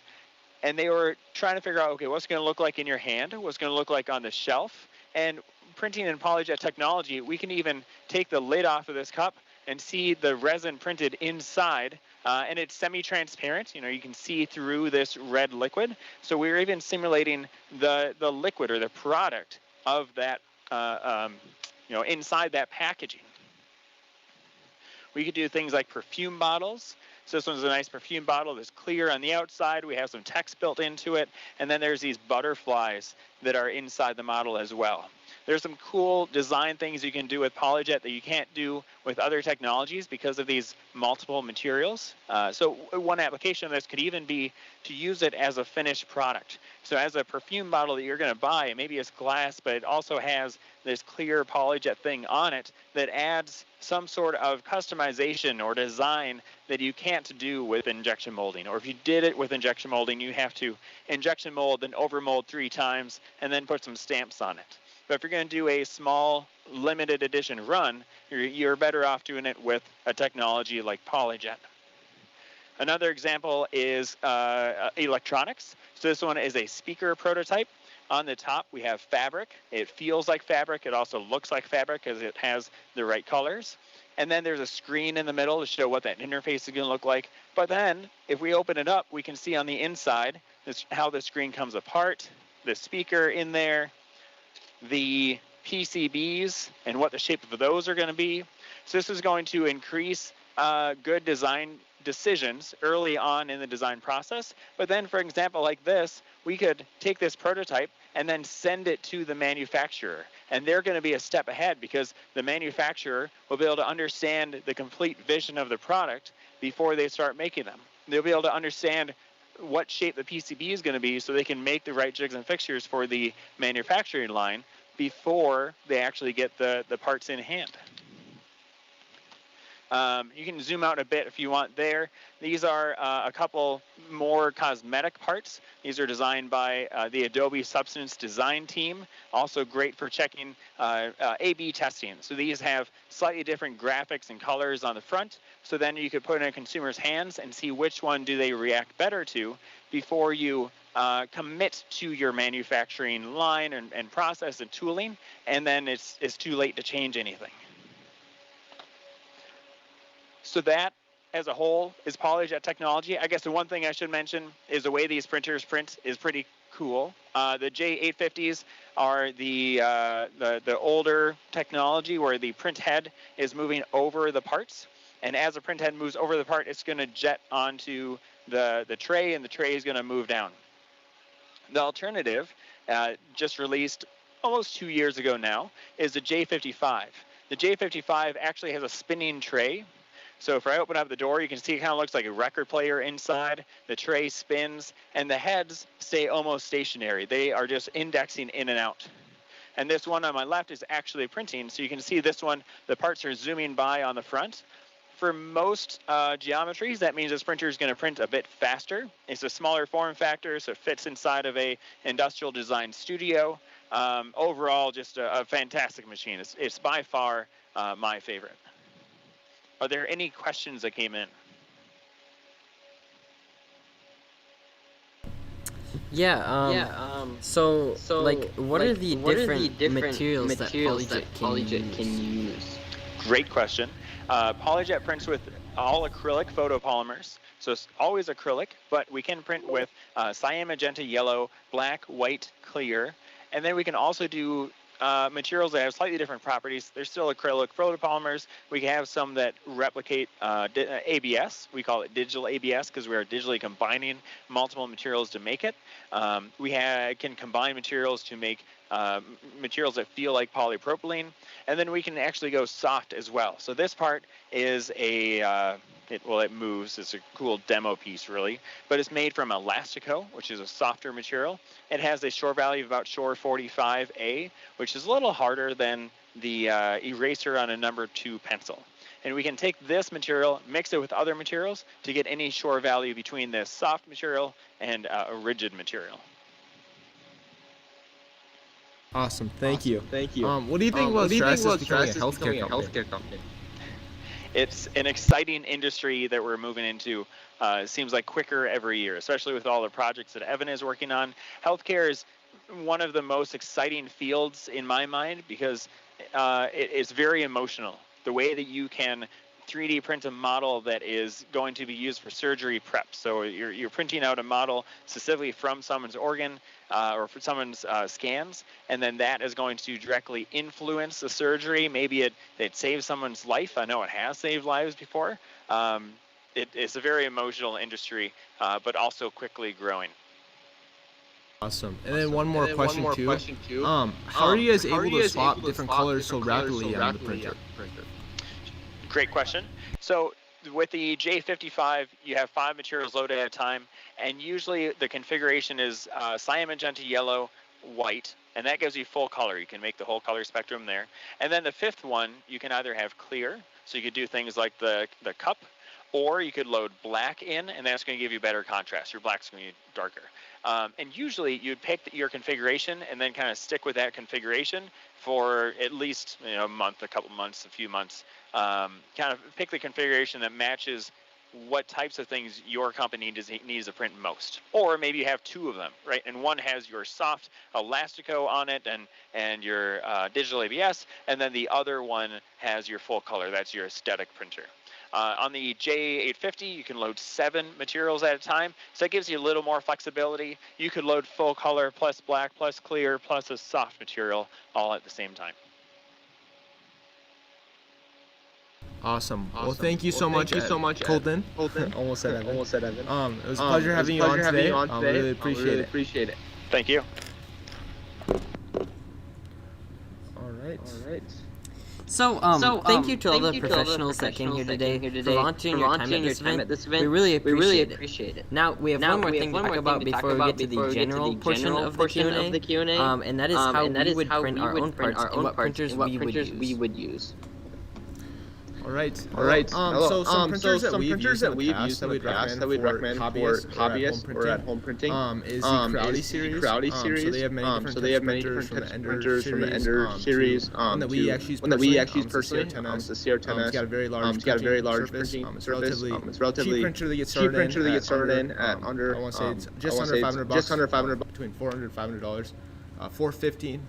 and they were trying to figure out, okay, what's going to look like in your hand, what's going to look like on the shelf, and printing in PolyJet technology, we can even take the lid off of this cup and see the resin printed inside, and it's semi-transparent. You know, you can see through this red liquid. So we're even simulating the liquid or the product of that, you know, inside that packaging. We could do things like perfume bottles. So this one's a nice perfume bottle that's clear on the outside. We have some text built into it, and then there's these butterflies that are inside the model as well. There's some cool design things you can do with PolyJet that you can't do with other technologies because of these multiple materials. So one application of this could even be to use it as a finished product. So as a perfume bottle that you're going to buy, maybe it's glass, but it also has this clear PolyJet thing on it that adds some sort of customization or design that you can't do with injection molding. Or if you did it with injection molding, you have to injection mold, then overmold 3 times, and then put some stamps on it. But if you're going to do a small limited edition run, you're better off doing it with a technology like PolyJet. Another example is electronics. So this one is a speaker prototype. On the top, we have fabric. It feels like fabric. It also looks like fabric because it has the right colors. And then there's a screen in the middle to show what that interface is going to look like. But then, if we open it up, we can see on the inside how the screen comes apart, the speaker in there, the PCBs and what the shape of those are going to be. So this is going to increase good design decisions early on in the design process. But then, for example, like this, we could take this prototype and then send it to the manufacturer. And they're going to be a step ahead because the manufacturer will be able to understand the complete vision of the product before they start making them. They'll be able to understand what shape the PCB is going to be so they can make the right jigs and fixtures for the manufacturing line before they actually get the parts in hand. You can zoom out a bit if you want there. These are a couple more cosmetic parts. These are designed by the Adobe Substance Design team, also great for checking A/B testing. So these have slightly different graphics and colors on the front, so then you could put it in a consumer's hands and see which one do they react better to before you commit to your manufacturing line and process and tooling, and then it's too late to change anything. So that, as a whole, is PolyJet technology. I guess the one thing I should mention is the way these printers print is pretty cool. The J850s are the older technology where the print head is moving over the parts. And as the print head moves over the part, it's going to jet onto the tray, and the tray is going to move down. The alternative, just released almost 2 years ago now, is the J55. The J55 actually has a spinning tray. So if I open up the door, you can see it kind of looks like a record player inside. The tray spins, and the heads stay almost stationary. They are just indexing in and out. And this one on my left is actually printing. So you can see this one, the parts are zooming by on the front. For most geometries, that means this printer is going to print a bit faster. It's a smaller form factor, so it fits inside of a industrial design studio. Overall, just a fantastic machine. It's by far my favorite. Are there any questions that came in? So like, what are the different materials that PolyJet can use? Great question. PolyJet prints with all acrylic photopolymers, so it's always acrylic, but we can print with cyan, magenta, yellow, black, white, clear, and then we can also do materials that have slightly different properties. They're still acrylic photopolymers. We can have some that replicate ABS. We call it digital ABS because we are digitally combining multiple materials to make it. We can combine materials to make materials that feel like polypropylene, and then we can actually go soft as well. So this part is it moves. It's a cool demo piece, really, but it's made from Elastico, which is a softer material. It has a shore value of about shore 45A, which is a little harder than the eraser on a number 2 pencil. And we can take this material, mix it with other materials to get any shore value between this soft material and a rigid material. Awesome. Thank you. What do you think about Stratasys becoming a healthcare company? It's an exciting industry that we're moving into. It seems like quicker every year, especially with all the projects that Evan is working on. Healthcare is one of the most exciting fields in my mind because it's very emotional. The way that you can 3D print a model that is going to be used for surgery prep. So you're printing out a model specifically from someone's organ or for someone's scans, and then that is going to directly influence the surgery. Maybe it saves someone's life. I know it has saved lives before. It's a very emotional industry, but also quickly growing. Awesome. And then one more question too. How are you guys able to swap different colors so rapidly on the printer? Great question. So with the J55, you have 5 materials loaded at a time, and usually the configuration is cyan, magenta, yellow, white, and that gives you full color. You can make the whole color spectrum there. And then the 5th one, you can either have clear, so you could do things like the cup, or you could load black in, and that's going to give you better contrast. Your black's going to be darker. And usually you'd pick your configuration and then kind of stick with that configuration for at least a month, a couple months, a few months. Kind of pick the configuration that matches what types of things your company needs to print most. Or maybe you have 2 of them, right? And one has your soft Elastico on it and your digital ABS, and then the other one has your full color. That's your aesthetic printer. On the J850, you can load 7 materials at a time, so that gives you a little more flexibility. You could load full color plus black plus clear plus a soft material all at the same time. Awesome. Well, thank you so much, Colton. Almost said Evan. It was a pleasure having you on today. Really appreciate it. Thank you. All right. So, thank you to all the professionals that came here today for volunteering your time at this event. We really appreciate it. Now, we have one more thing to talk about before we get to the general portion of the Q&A, and that is how we would print our own parts and what printers we would use. All right. So some printers that we've used in the past that we'd recommend for hobbyists or at home printing is the Crowdy series. So they have many different types of printers from the Ender series. One that we actually use personally, the CR10S. It's got a very large printing surface. It's relatively cheap printer that gets started in at under, I want to say it's just under $500, between $400 and $500. $415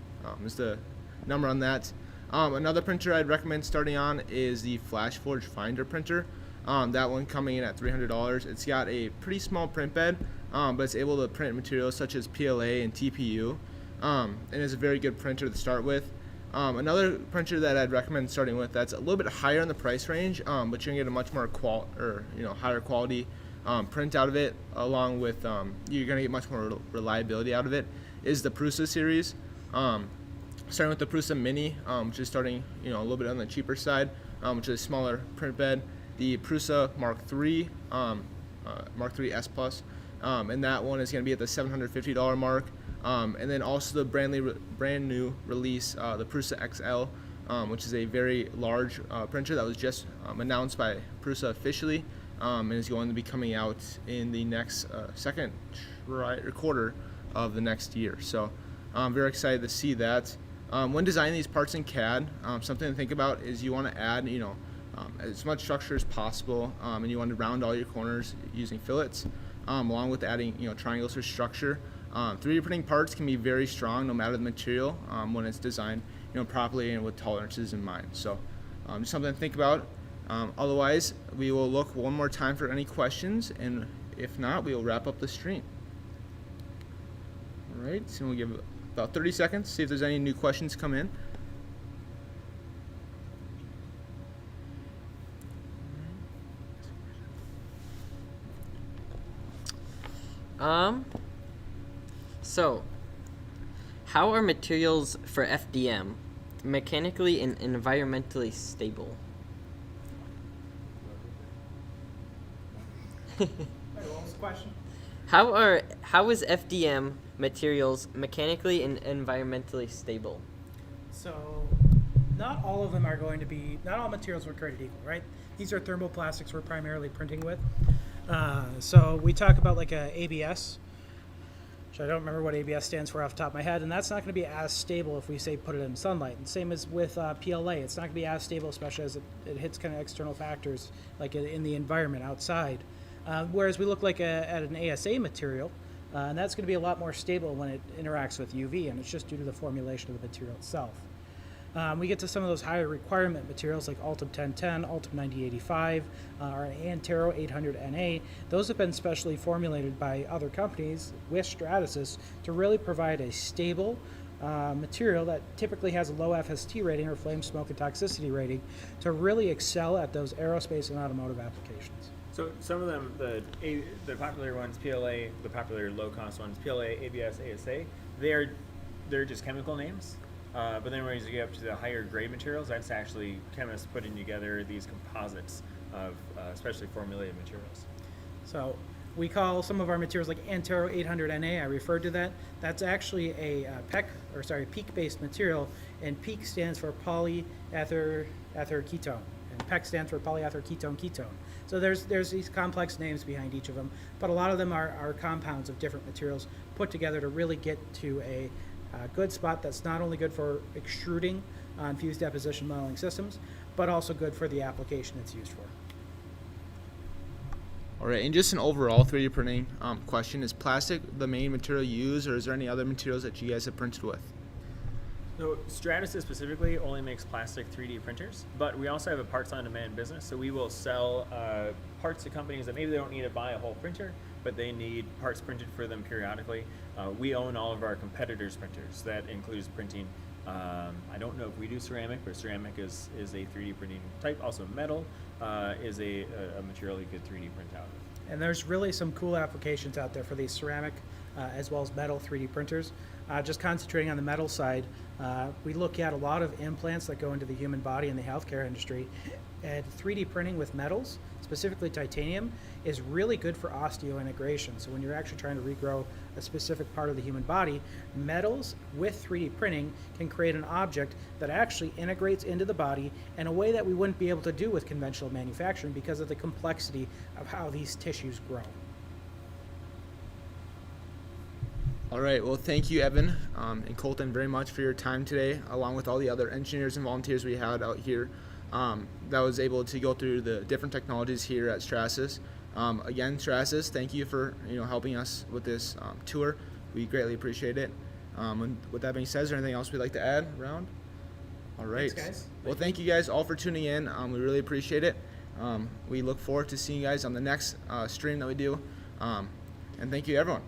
is the number on that. Another printer I'd recommend starting on is the FlashForge Finder printer. That one coming in at $300. It's got a pretty small print bed, but it's able to print materials such as PLA and TPU, and is a very good printer to start with. Another printer that I'd recommend starting with that's a little bit higher in the price range, but you're gonna get a much more higher quality print out of it, along with you're going to get much more reliability out of it, is the Prusa series. Starting with the Prusa Mini, which is starting a little bit on the cheaper side, which is a smaller print bed. The Prusa Mark III, Mark III S Plus, and that one is going to be at the $750 mark. And then also the brand new release, the Prusa XL, which is a very large printer that was just announced by Prusa officially, and is going to be coming out in the next second quarter of the next year. So I'm very excited to see that. When designing these parts in CAD, something to think about is you want to add, as much structure as possible, and you want to round all your corners using fillets, along with adding, triangles for structure. 3D printing parts can be very strong no matter the material when it's designed, properly and with tolerances in mind. So, just something to think about. Otherwise, we will look one more time for any questions, and if not, we will wrap up the stream. All right, so we'll give about 30 seconds, see if there's any new questions come in. So, how are materials for FDM mechanically and environmentally stable? What was the question? How is FDM materials mechanically and environmentally stable? So, not all of them are going to be, not all materials are created equal, right? These are thermoplastics we're primarily printing with. So we talk about like a ABS, which I don't remember what ABS stands for off the top of my head, and that's not going to be as stable if we say put it in sunlight. And same as with PLA, it's not going to be as stable, especially as it hits kind of external factors like in the environment outside. Whereas we look like at an ASA material, and that's going to be a lot more stable when it interacts with UV, and it's just due to the formulation of the material itself. We get to some of those higher requirement materials like Ultim 1010, Ultim 9085, or Antero 800NA. Those have been specially formulated by other companies with Stratasys to really provide a stable material that typically has a low FST rating or flame, smoke, and toxicity rating to really excel at those aerospace and automotive applications. So some of them, the popular ones, PLA, the popular low-cost ones, PLA, ABS, ASA, they're just chemical names. But then when you get up to the higher grade materials, that's actually chemists putting together these composites of specially formulated materials. So we call some of our materials like Antero 800NA, I referred to that. That's actually a PEEK-based material, and PEEK stands for polyether ketone, and PEC stands for polyether ketone ketone. So there's these complex names behind each of them, but a lot of them are compounds of different materials put together to really get to a good spot that's not only good for extruding on fused deposition modeling systems, but also good for the application it's used for. All right, and just an overall 3D printing question, is plastic the main material used, or is there any other materials that you guys have printed with? So Stratasys specifically only makes plastic 3D printers, but we also have a parts on demand business, so we will sell parts to companies that maybe they don't need to buy a whole printer, but they need parts printed for them periodically. We own all of our competitors' printers. That includes printing. I don't know if we do ceramic, but ceramic is a 3D printing type. Also metal is a material you could 3D print out of. And there's really some cool applications out there for these ceramic as well as metal 3D printers. Just concentrating on the metal side, we look at a lot of implants that go into the human body in the healthcare industry, and 3D printing with metals, specifically titanium, is really good for osteointegration. So when you're actually trying to regrow a specific part of the human body, metals with 3D printing can create an object that actually integrates into the body in a way that we wouldn't be able to do with conventional manufacturing because of the complexity of how these tissues grow. All right, well, thank you, Evan and Colton, very much for your time today, along with all the other engineers and volunteers we had out here that was able to go through the different technologies here at Stratasys. Again, Stratasys, thank you for helping us with this tour. We greatly appreciate it. And with that being said, is there anything else we'd like to add around? All right. Thanks, guys. Well, thank you guys all for tuning in. We really appreciate it. We look forward to seeing you guys on the next stream that we do. And thank you, everyone.